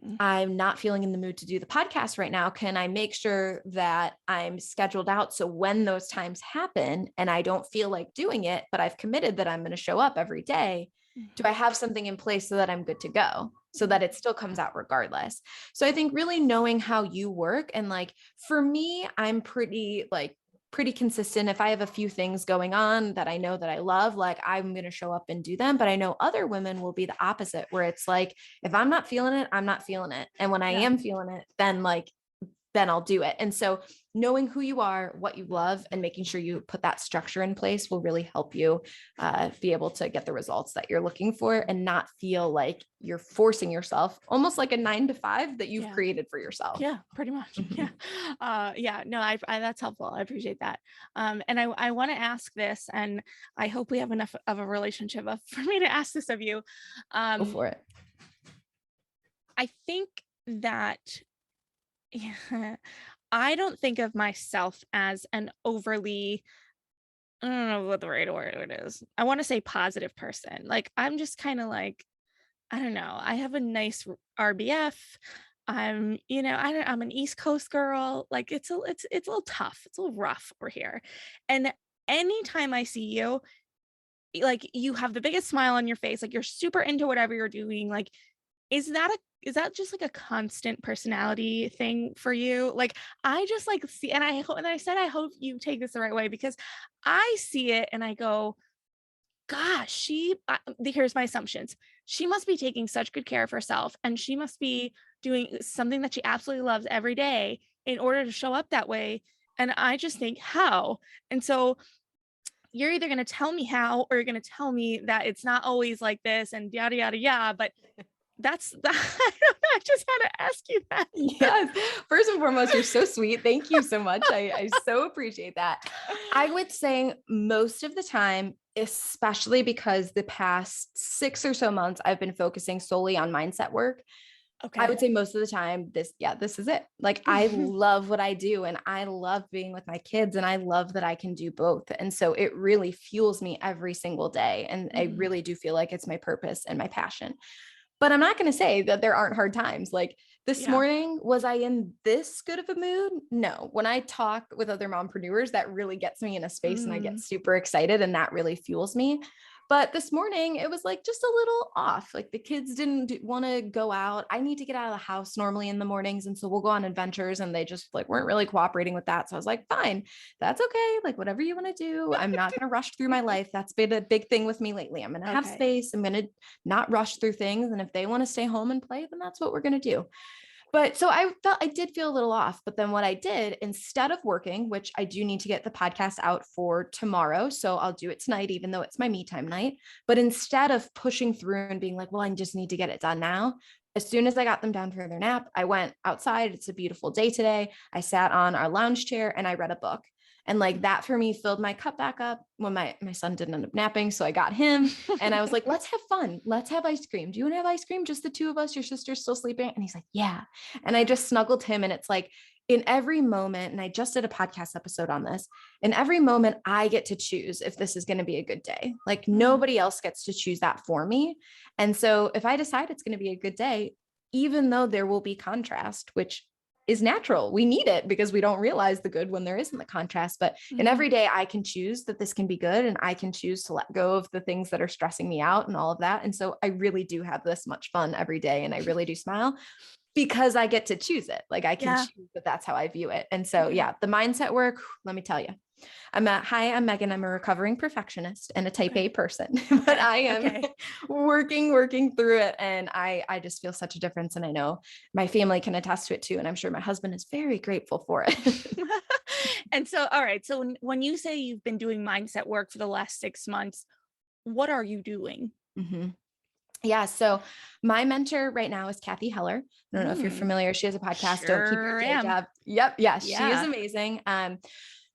Speaker 1: Mm.
Speaker 2: I'm not feeling in the mood to do the podcast right now, can I make sure that I'm scheduled out so when those times happen and I don't feel like doing it, but I've committed that I'm going to show up every day, do I
Speaker 1: Mhm.
Speaker 2: have something in place so that I'm good to go, so
Speaker 1: Mhm.
Speaker 2: that it still comes out regardless? So I think really knowing how you work, and like for me, I'm pretty consistent. If I have a few things going on that I know that I love, like I'm going to show up and do them. But I know other women will be the opposite, where it's like, if I'm not feeling it, I'm not feeling it. And when I
Speaker 1: Yeah.
Speaker 2: am feeling it, then like then I'll do it. And so knowing who you are, what you love, and making sure you put that structure in place will really help you be able to get the results that you're looking for and not feel like you're forcing yourself, almost like a 9 to 5 that you've created for yourself.
Speaker 1: Yeah, pretty much. Yeah. No, I that's helpful. I appreciate that. And I want to ask this, and I hope we have enough of a relationship for me to ask this of you.
Speaker 2: Go for it.
Speaker 1: I think that I don't think of myself as an overly, I don't know what the right word is. I want to say positive person. Like I'm just kind of like, I don't know. I have a nice RBF. I'm an East Coast girl. Like it's a little tough. It's a little rough over here. And anytime I see you, like you have the biggest smile on your face, like you're super into whatever you're doing. Like, is that just like a constant personality thing for you? Like I just like see, and I hope, and I said I hope you take this the right way, because I see it and I go, gosh, here's my assumptions. She must be taking such good care of herself, and she must be doing something that she absolutely loves every day in order to show up that way. And I just think, how? And so you're either going to tell me how, or you're going to tell me that it's not always like this and yada, yada, yada. But that's I just had to ask you that.
Speaker 2: Yes. First and foremost, you're so sweet. Thank you so much. I so appreciate that. I would say most of the time, especially because the past 6 or so months, I've been focusing solely on mindset work.
Speaker 1: Okay.
Speaker 2: I would say most of the time, this is it. Like I love what I do and I love being with my kids and I love that I can do both. And so it really fuels me every single day. And I really do feel like it's my purpose and my passion. But I'm not going to say that there aren't hard times. Like this morning, was I in this good of a mood? No. When I talk with other mompreneurs, that really gets me in a space and I get super excited and that really fuels me. But this morning it was like just a little off. Like the kids didn't want to go out. I need to get out of the house normally in the mornings. And so we'll go on adventures and they just like weren't really cooperating with that. So I was like, fine, that's okay. Like whatever you want to do. I'm not going to rush through my life. That's been a big thing with me lately. I'm going to have space. I'm going to not rush through things. And if they want to stay home and play, then that's what we're going to do. But so I did feel a little off, but then what I did instead of working, which I do need to get the podcast out for tomorrow. So I'll do it tonight, even though it's my me time night. But instead of pushing through and being like, well, I just need to get it done now. As soon as I got them down for their nap, I went outside. It's a beautiful day today. I sat on our lounge chair and I read a book. And like that for me filled my cup back up when my son didn't end up napping. So I got him and I was like, let's have fun. Let's have ice cream. Do you want to have ice cream? Just the two of us, your sister's still sleeping. And he's like, yeah. And I just snuggled him. And it's like in every moment, and I just did a podcast episode on this, in every moment I get to choose if this is going to be a good day. Like nobody else gets to choose that for me. And so if I decide it's going to be a good day, even though there will be contrast, which is natural. We need it because we don't realize the good when there isn't the contrast. But in every day, I can choose that this can be good and I can choose to let go of the things that are stressing me out and all of that. And so I really do have this much fun every day and I really do smile because I get to choose it. Like I can choose that that's how I view it. And so, the mindset work, let me tell you, I'm Megan. I'm a recovering perfectionist and a type A person, but I am working through it. And I just feel such a difference. And I know my family can attest to it too. And I'm sure my husband is very grateful for it.
Speaker 1: And so, all right. So when you say you've been doing mindset work for the last 6 months, what are you doing?
Speaker 2: Yeah. So my mentor right now is Kathy Heller. I don't know if you're familiar. She has a podcast.
Speaker 1: Sure
Speaker 2: Don't keep your day
Speaker 1: am.
Speaker 2: job. Yep. Yeah. She is amazing.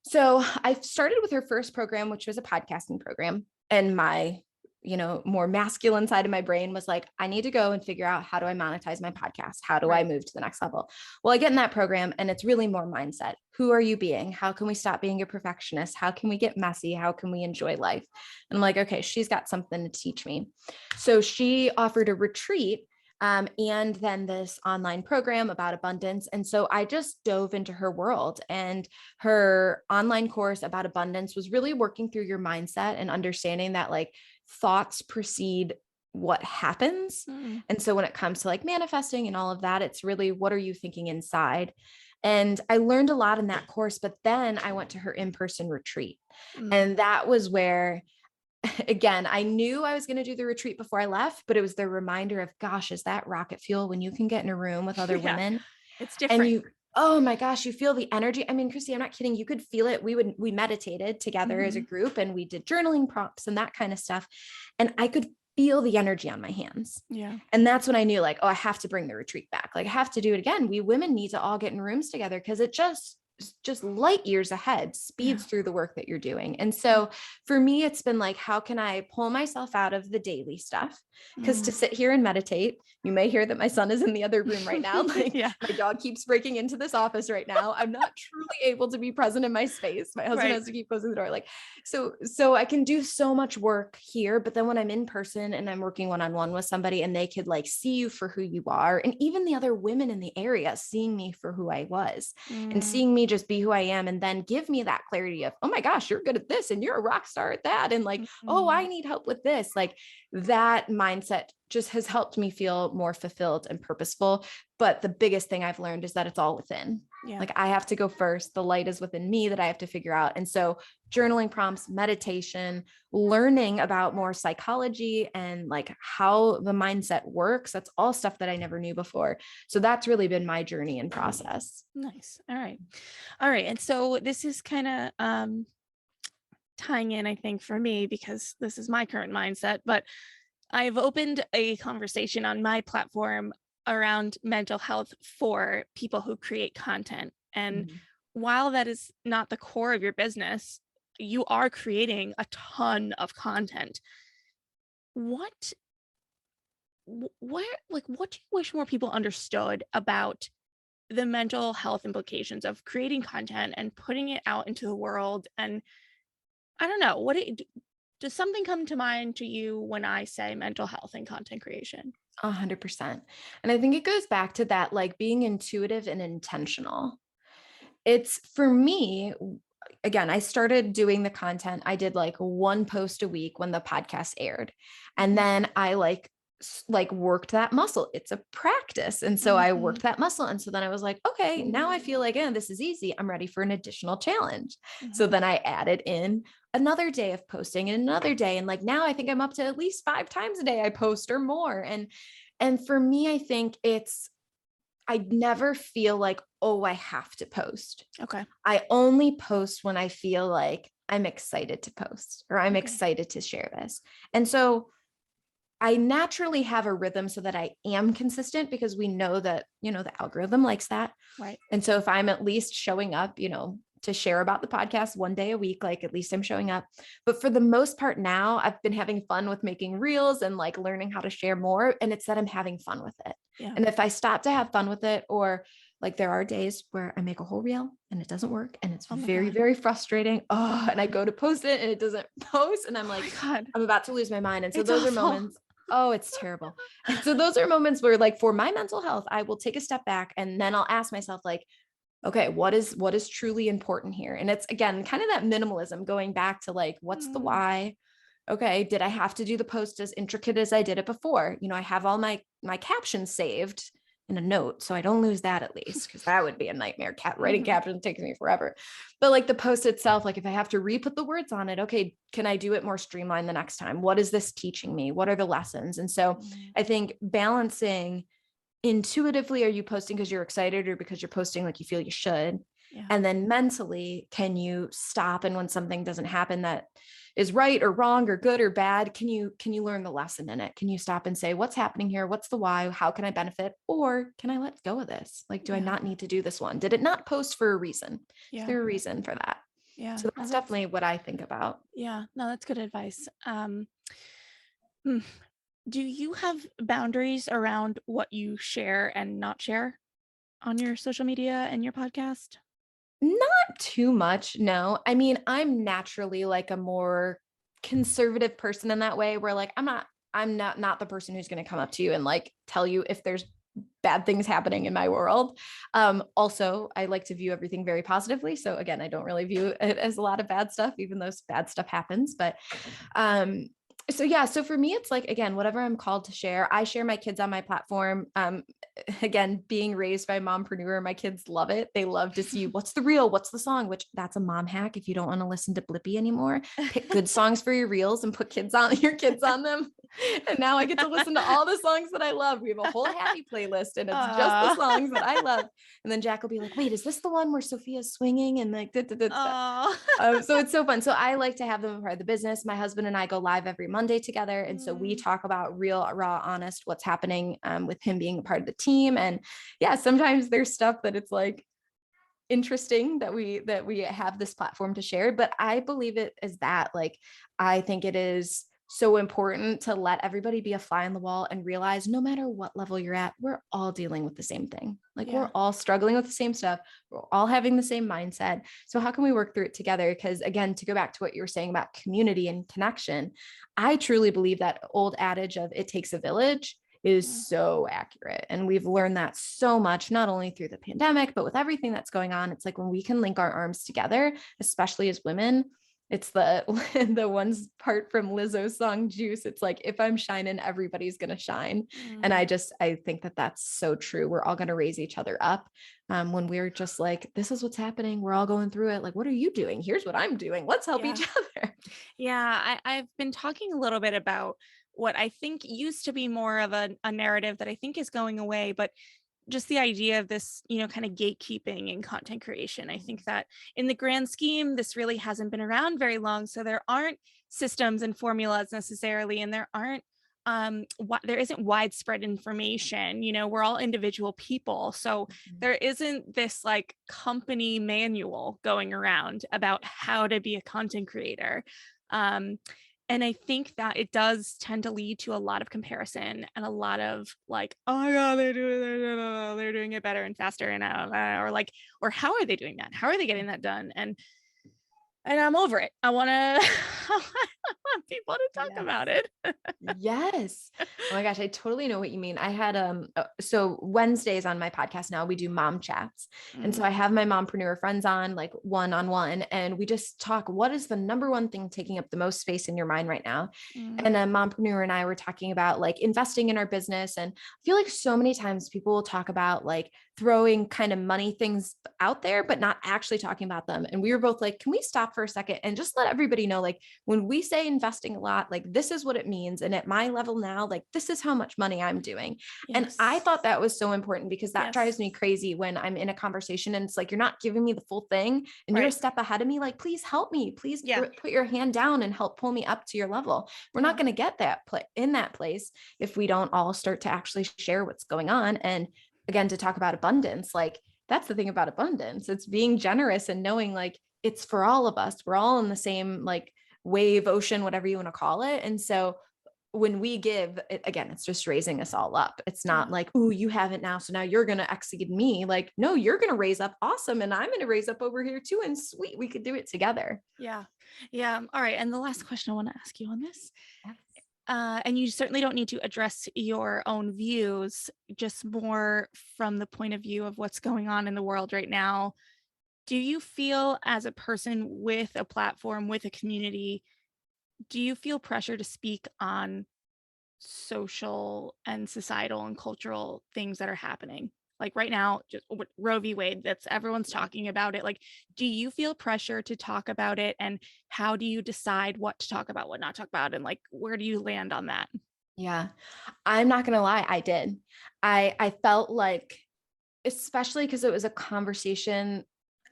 Speaker 2: So I started with her first program, which was a podcasting program. And my, more masculine side of my brain was like, I need to go and figure out how do I monetize my podcast? How do I move to the next level? Well, I get in that program and it's really more mindset. Who are you being? How can we stop being a perfectionist? How can we get messy? How can we enjoy life? And I'm like, okay, she's got something to teach me. So she offered a retreat and then this online program about abundance. And so I just dove into her world, and her online course about abundance was really working through your mindset and understanding that like thoughts precede what happens. And so when it comes to like manifesting and all of that, it's really, what are you thinking inside? And I learned a lot in that course, but then I went to her in-person retreat. And that was where, again, I knew I was going to do the retreat before I left, but it was the reminder of, gosh, is that rocket fuel when you can get in a room with other women?
Speaker 1: It's different.
Speaker 2: Oh my gosh, you feel the energy. I mean, Christy, I'm not kidding. You could feel it. We meditated together as a group and we did journaling prompts and that kind of stuff. And I could feel the energy on my hands.
Speaker 1: Yeah.
Speaker 2: And that's when I knew like, oh, I have to bring the retreat back. Like I have to do it again. We women need to all get in rooms together because it just light years ahead speeds through the work that you're doing. And so for me, it's been like, how can I pull myself out of the daily stuff? Because to sit here and meditate, you may hear that my son is in the other room right now. Like my dog keeps breaking into this office right now. I'm not truly able to be present in my space. My husband has to keep closing the door. Like, so I can do so much work here, but then when I'm in person and I'm working one-on-one with somebody and they could like see you for who you are, and even the other women in the area seeing me for who I was and seeing me just be who I am, and then give me that clarity of, oh my gosh, you're good at this and you're a rock star at that. And like, oh, I need help with this. Like that mindset just has helped me feel more fulfilled and purposeful. But the biggest thing I've learned is that it's all within. Like I have to go first. The light is within me that I have to figure out. And so journaling prompts, meditation, learning about more psychology and like how the mindset works. That's all stuff that I never knew before. So that's really been my journey and process.
Speaker 1: Nice. All right. And so this is kind of tying in, I think, for me, because this is my current mindset, but I've opened a conversation on my platform around mental health for people who create content. And while that is not the core of your business, you are creating a ton of content. What do you wish more people understood about the mental health implications of creating content and putting it out into the world? And I don't know, does something come to mind to you when I say mental health and content creation?
Speaker 2: 100%. And I think it goes back to that, like being intuitive and intentional. It's for me, again, I started doing the content. I did like one post a week when the podcast aired. And then I like worked that muscle. It's a practice. And so I worked that muscle. And so then I was like, okay, now I feel like, this is easy. I'm ready for an additional challenge. So then I added in another day of posting and another day. And like, now I think I'm up to at least 5 times a day I post or more. And for me, I think I never feel like, oh, I have to post.
Speaker 1: Okay.
Speaker 2: I only post when I feel like I'm excited to post or I'm excited to share this. And so I naturally have a rhythm so that I am consistent because we know that, the algorithm likes that.
Speaker 1: Right.
Speaker 2: And so if I'm at least showing up, to share about the podcast one day a week, like at least I'm showing up. But for the most part now, I've been having fun with making reels and like learning how to share more. And it's that I'm having fun with it.
Speaker 1: Yeah.
Speaker 2: And if I stop to have fun with it, or like there are days where I make a whole reel and it doesn't work and it's very, very frustrating. Oh, and I go to post it and it doesn't post. And I'm like, I'm about to lose my mind. And so those are moments. Oh, it's terrible. And so those are moments where like for my mental health, I will take a step back and then I'll ask myself like, okay, what is truly important here? And it's again, kind of that minimalism going back to like, what's the why? Okay. Did I have to do the post as intricate as I did it before? I have all my captions saved in a note, so I don't lose that at least, because that would be a nightmare. Writing captions takes me forever. But like the post itself, like if I have to re-put the words on it, okay, can I do it more streamlined the next time? What is this teaching me? What are the lessons? And so I think balancing intuitively, are you posting because you're excited or because you're posting like you feel you should? Yeah. And then mentally, can you stop? And when something doesn't happen that is right or wrong or good or bad, can you learn the lesson in it? Can you stop and say, what's happening here? What's the why? How can I benefit? Or can I let go of this? Like, do I not need to do this one? Did it not post for a reason? Is there a reason for that?
Speaker 1: Yeah.
Speaker 2: So that's definitely what I think about.
Speaker 1: Yeah. No, that's good advice. Do you have boundaries around what you share and not share on your social media and your podcast?
Speaker 2: Not too much. No. I mean, I'm naturally like a more conservative person in that way where like, I'm not the person who's going to come up to you and like tell you if there's bad things happening in my world. Also, I like to view everything very positively. So again, I don't really view it as a lot of bad stuff, even though bad stuff happens. But, so for me, it's like, again, whatever I'm called to share, I share my kids on my platform. Again, being raised by Mompreneur, my kids love it. They love to see what's the reel, what's the song, which that's a mom hack. If you don't want to listen to Blippi anymore, pick good songs for your reels and put your kids on them. And now I get to listen to all the songs that I love. We have a whole happy playlist and it's just the
Speaker 1: Aw.
Speaker 2: songs that I love. And then Jack will be like, wait, is this the one where Sophia's swinging? And like, da, da, da, da.
Speaker 1: Aw.
Speaker 2: So it's so fun. So I like to have them a part of the business. My husband and I go live every Monday together. And so we
Speaker 1: Mm,
Speaker 2: talk about real, raw, honest, what's happening with him being a part of the team. And yeah, sometimes there's stuff that it's like, interesting that we have this platform to share, but I believe it is that like I think it is so important to let everybody be a fly on the wall and realize no matter what level you're at, we're all dealing with the same thing. Like
Speaker 1: yeah.
Speaker 2: we're all struggling with the same stuff. We're all having the same mindset. So how can we work through it together? Because again, to go back to what you were saying about community and connection, I truly believe that old adage of it takes a village
Speaker 1: Mm,
Speaker 2: is so accurate. And we've learned that so much, not only through the pandemic, but with everything that's going on. It's like when we can link our arms together, especially as women, it's the the one's part from Lizzo's song Juice. It's like, if I'm shining, everybody's going to shine. And
Speaker 1: mm,
Speaker 2: I think that that's so true. We're all going to raise each other up when we're just like, this is what's happening. We're all going through it. Like, what are you doing? Here's what I'm doing. Let's help
Speaker 1: yeah.
Speaker 2: each other.
Speaker 1: Yeah, I've been talking a little bit about what I think used to be more of a narrative that I think is going away, but just the idea of this, kind of gatekeeping in content creation. I think that in the grand scheme, this really hasn't been around very long. So there aren't systems and formulas necessarily, and there aren't there isn't widespread information. We're all individual people. So there isn't this like company manual going around about how to be a content creator. Um, and I think that it does tend to lead to a lot of comparison and a lot of like, oh my God, they're doing it better and faster and or like, or how are they doing that? How are they getting that done? And I'm over it. I want to I want people to talk
Speaker 2: Yes.
Speaker 1: about it.
Speaker 2: Yes. Oh my gosh, I totally know what you mean. I had so Wednesdays on my podcast now we do mom chats. And
Speaker 1: Mm,
Speaker 2: so I have my mompreneur friends on like one-on-one and we just talk what is the number one thing taking up the most space in your mind right now?
Speaker 1: mm,
Speaker 2: And a mompreneur and I were talking about like investing in our business and I feel like so many times people will talk about like throwing kind of money things out there but not actually talking about them. And we were both like, can we stop for a second and just let everybody know like when we say investing a lot, like this is what it means. And at my level now, like this is how much money I'm doing. And I
Speaker 1: yes.
Speaker 2: thought that was so important because that drives
Speaker 1: Yes.
Speaker 2: me crazy when I'm in a conversation and it's like, you're not giving me the full thing and you're a
Speaker 1: Right.
Speaker 2: step ahead of me. Like, please help me. Please
Speaker 1: Yeah.
Speaker 2: put your hand down and help pull me up to your level. We're not
Speaker 1: Yeah.
Speaker 2: going to get that in that place if we don't all start to actually share what's going on. And again, to talk about abundance, like that's the thing about abundance. It's being generous and knowing like it's for all of us. We're all in the same like wave, ocean, whatever you want to call it. And so when we give it, again, it's just raising us all up. It's not
Speaker 1: Yeah.
Speaker 2: like, oh, you have it now. So now you're going to exceed me. Like, no, you're going to raise up. Awesome. And I'm going to raise up over here too. And sweet, we could do it together.
Speaker 1: Yeah. Yeah. All right. And the last question I want to ask you on this,
Speaker 2: Yes.
Speaker 1: and you certainly don't need to address your own views, just more from the point of view of what's going on in the world right now. Do you feel as a person with a platform, with a community, do you feel pressure to speak on social and societal and cultural things that are happening? Like right now, just Roe v. Wade, that's everyone's talking about it. Like, do you feel pressure to talk about it? And how do you decide what to talk about, what not to talk about? And like, where do you land on that?
Speaker 2: Yeah. I'm not going to lie. I did. I felt like, especially because it was a conversation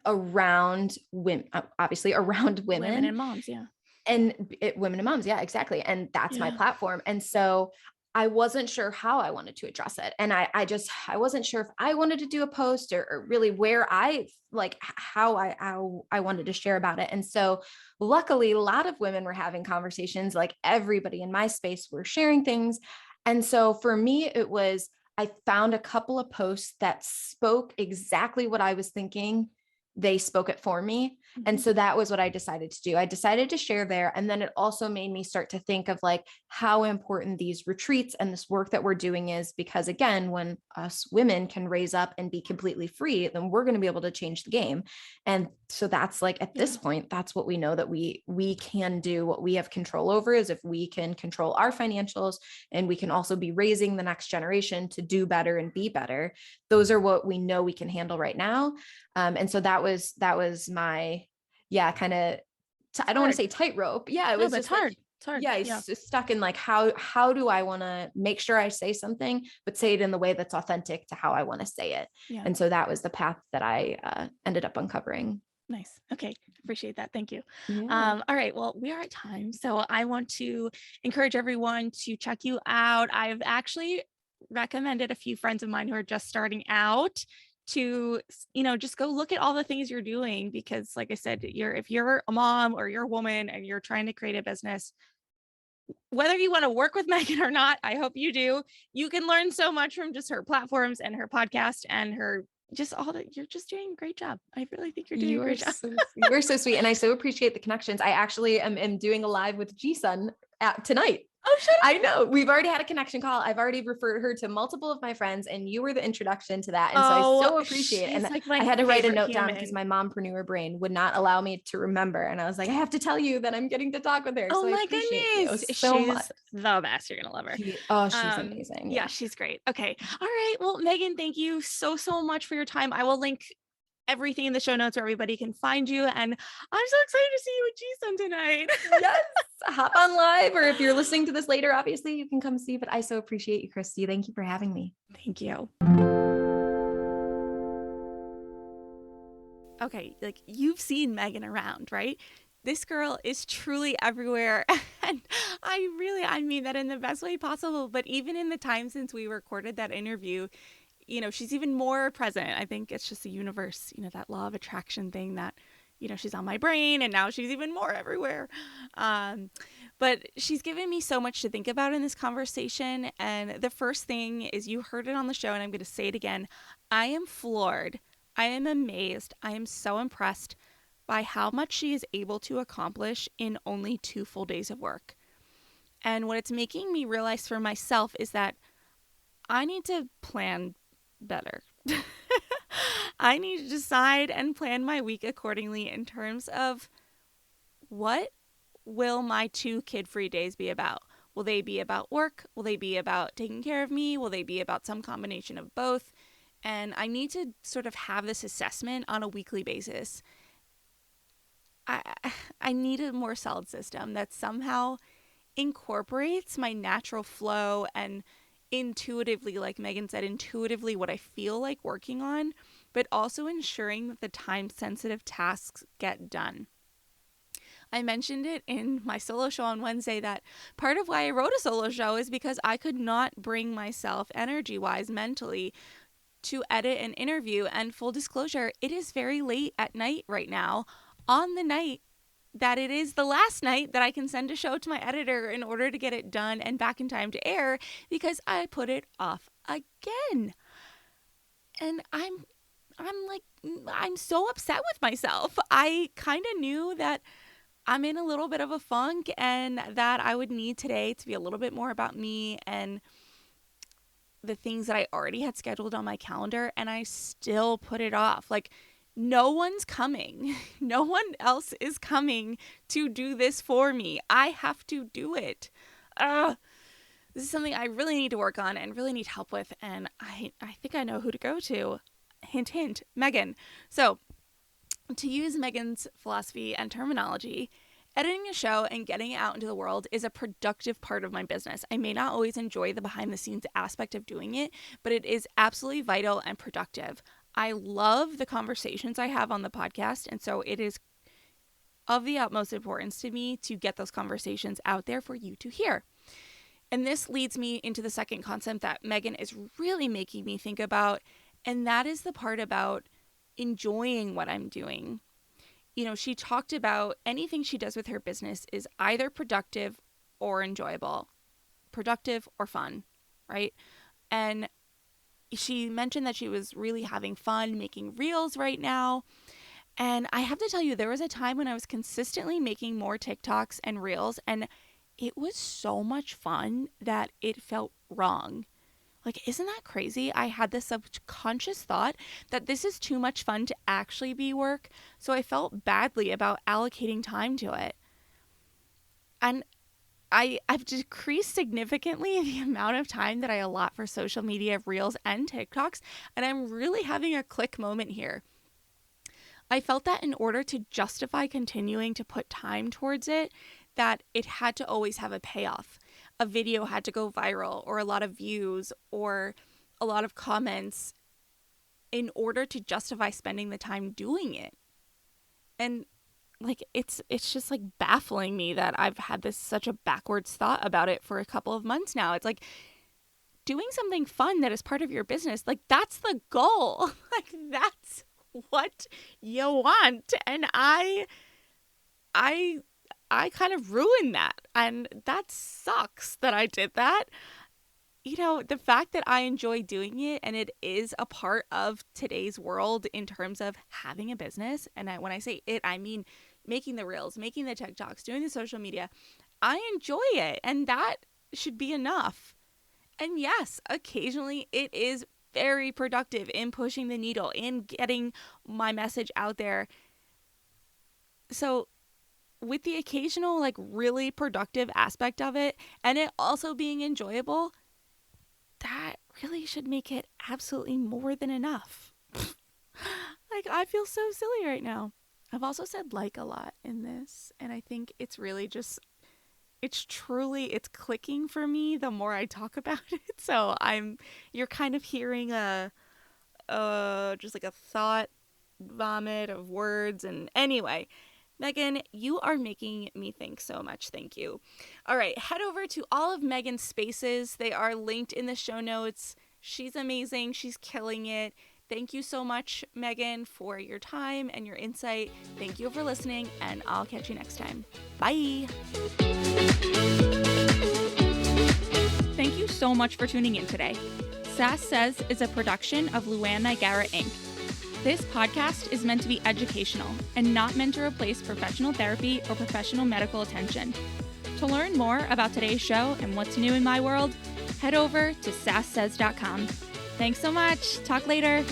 Speaker 2: around women, obviously around
Speaker 1: Women
Speaker 2: women
Speaker 1: and moms. Yeah.
Speaker 2: and women and moms. Yeah, exactly. And that's my
Speaker 1: Yeah.
Speaker 2: platform. And so I wasn't sure how I wanted to address it. And I wasn't sure if I wanted to do a post or really where I like how I wanted to share about it. And so luckily a lot of women were having conversations, like everybody in my space were sharing things. And so for me, it was, I found a couple of posts that spoke exactly what I was thinking. They spoke it for me. And
Speaker 1: Mhm.
Speaker 2: so that was what I decided to do. I decided to share there. And then it also made me start to think of like how important these retreats and this work that we're doing is, because again, when us women can raise up and be completely free, then we're going to be able to change the game. And so that's like, at this
Speaker 1: Yeah.
Speaker 2: point, that's what we know that we can do. What we have control over is if we can control our financials and we can also be raising the next generation to do better and be better. Those are what we know we can handle right now. And so that was my, yeah, kind of, I don't want to
Speaker 1: Hard.
Speaker 2: say tightrope. Yeah, it
Speaker 1: No,
Speaker 2: was
Speaker 1: that's
Speaker 2: just like,
Speaker 1: hard. It's hard.
Speaker 2: Yeah,
Speaker 1: Yeah.
Speaker 2: he's stuck in like, how do I want to make sure I say something, but say it in the way that's authentic to how I want to say it.
Speaker 1: Yeah.
Speaker 2: And so that was the path that I ended up uncovering.
Speaker 1: Nice. Okay. Appreciate that. Thank you.
Speaker 2: Yeah.
Speaker 1: All right. Well, we are at time. So I want to encourage everyone to check you out. I've actually recommended a few friends of mine who are just starting out to, just go look at all the things you're doing, because like I said, if you're a mom or you're a woman and you're trying to create a business, whether you want to work with Megan or not, I hope you do. You can learn so much from just her platforms and her podcast and her just all that. You're just doing a great job. I really think you're doing a great job.
Speaker 2: You are so sweet. And I so appreciate the connections. I actually am doing a live with G-Sun tonight.
Speaker 1: Oh, shut up.
Speaker 2: I know. We've already had a connection call. I've already referred her to multiple of my friends, and you were the introduction to that. And so I so appreciate it. And
Speaker 1: like
Speaker 2: I had to write a note down because my mompreneur brain would not allow me to remember. And I was like, I have to tell you that I'm getting to talk with her.
Speaker 1: Oh
Speaker 2: so
Speaker 1: my goodness.
Speaker 2: so
Speaker 1: she's
Speaker 2: much.
Speaker 1: The best. You're going to love her.
Speaker 2: She's amazing.
Speaker 1: Yeah, she's great. Okay. All right. Well, Megan, thank you so much for your time. I will link everything in the show notes where everybody can find you. And I'm so excited to see you at G-Sun tonight.
Speaker 2: Yes. Hop on live, or if you're listening to this later, obviously you can come see, but I so appreciate you, Christy. Thank you for having me.
Speaker 1: Thank you. Okay. Like, you've seen Megan around, right? This girl is truly everywhere. And I mean that in the best way possible. But even in the time since we recorded that interview, she's even more present. I think it's just the universe, that law of attraction thing that, she's on my brain, and now she's even more everywhere. But she's given me so much to think about in this conversation. And the first thing is, you heard it on the show, and I'm going to say it again. I am floored. I am amazed. I am so impressed by how much she is able to accomplish in only 2 full days of work. And what it's making me realize for myself is that I need to plan better. I need to decide and plan my week accordingly in terms of, what will my 2 kid-free days be about? Will they be about work? Will they be about taking care of me? Will they be about some combination of both? And I need to sort of have this assessment on a weekly basis. I need a more solid system that somehow incorporates my natural flow and intuitively, like Megan said, intuitively what I feel like working on, but also ensuring that the time-sensitive tasks get done. I mentioned it in my solo show on Wednesday that part of why I wrote a solo show is because I could not bring myself energy-wise, mentally, to edit an interview. And full disclosure, it is very late at night right now, on the night that it is the last night that I can send a show to my editor in order to get it done and back in time to air, because I put it off again. And I'm so upset with myself. I kind of knew that I'm in a little bit of a funk and that I would need today to be a little bit more about me and the things that I already had scheduled on my calendar, and I still put it off. Like, no one's coming. No one else is coming to do this for me. I have to do it. This is something I really need to work on and really need help with. And I think I know who to go to. Hint, hint, Megan. So, to use Megan's philosophy and terminology, editing a show and getting it out into the world is a productive part of my business. I may not always enjoy the behind the scenes aspect of doing it, but it is absolutely vital and productive. I love the conversations I have on the podcast, and so it is of the utmost importance to me to get those conversations out there for you to hear. And this leads me into the second concept that Megan is really making me think about, and that is the part about enjoying what I'm doing. She talked about anything she does with her business is either productive or enjoyable, productive or fun, right? And she mentioned that she was really having fun making reels right now. And I have to tell you, there was a time when I was consistently making more TikToks and reels, and it was so much fun that it felt wrong. Like, isn't that crazy? I had this subconscious thought that this is too much fun to actually be work, so I felt badly about allocating time to it. And I've decreased significantly the amount of time that I allot for social media, reels, and TikToks, and I'm really having a click moment here. I felt that in order to justify continuing to put time towards it, that it had to always have a payoff. A video had to go viral or a lot of views or a lot of comments in order to justify spending the time doing it. And like it's just like baffling me that I've had this such a backwards thought about it for a couple of months now. It's like doing something fun that is part of your business, like that's the goal. Like that's what you want. And I kind of ruined that. And that sucks that I did that. You know, the fact that I enjoy doing it and it is a part of today's world in terms of having a business. And when I say it, I mean making the reels, making the TikToks, doing the social media. I enjoy it, and that should be enough. And yes, occasionally it is very productive in pushing the needle, in getting my message out there. So with the occasional like really productive aspect of it and it also being enjoyable, that really should make it absolutely more than enough. Like, I feel so silly right now. I've also said like a lot in this, and I think it's really just, it's clicking for me the more I talk about it. So you're kind of hearing just like a thought vomit of words. And anyway, Megan, you are making me think so much. Thank you. All right, head over to all of Megan's spaces. They are linked in the show notes. She's amazing. She's killing it. Thank you so much, Megan, for your time and your insight. Thank you for listening, and I'll catch you next time. Bye. Thank you so much for tuning in today. Sass Says is a production of Luann Nigara, Inc. This podcast is meant to be educational and not meant to replace professional therapy or professional medical attention. To learn more about today's show and what's new in my world, head over to sasssays.com. Thanks so much. Talk later.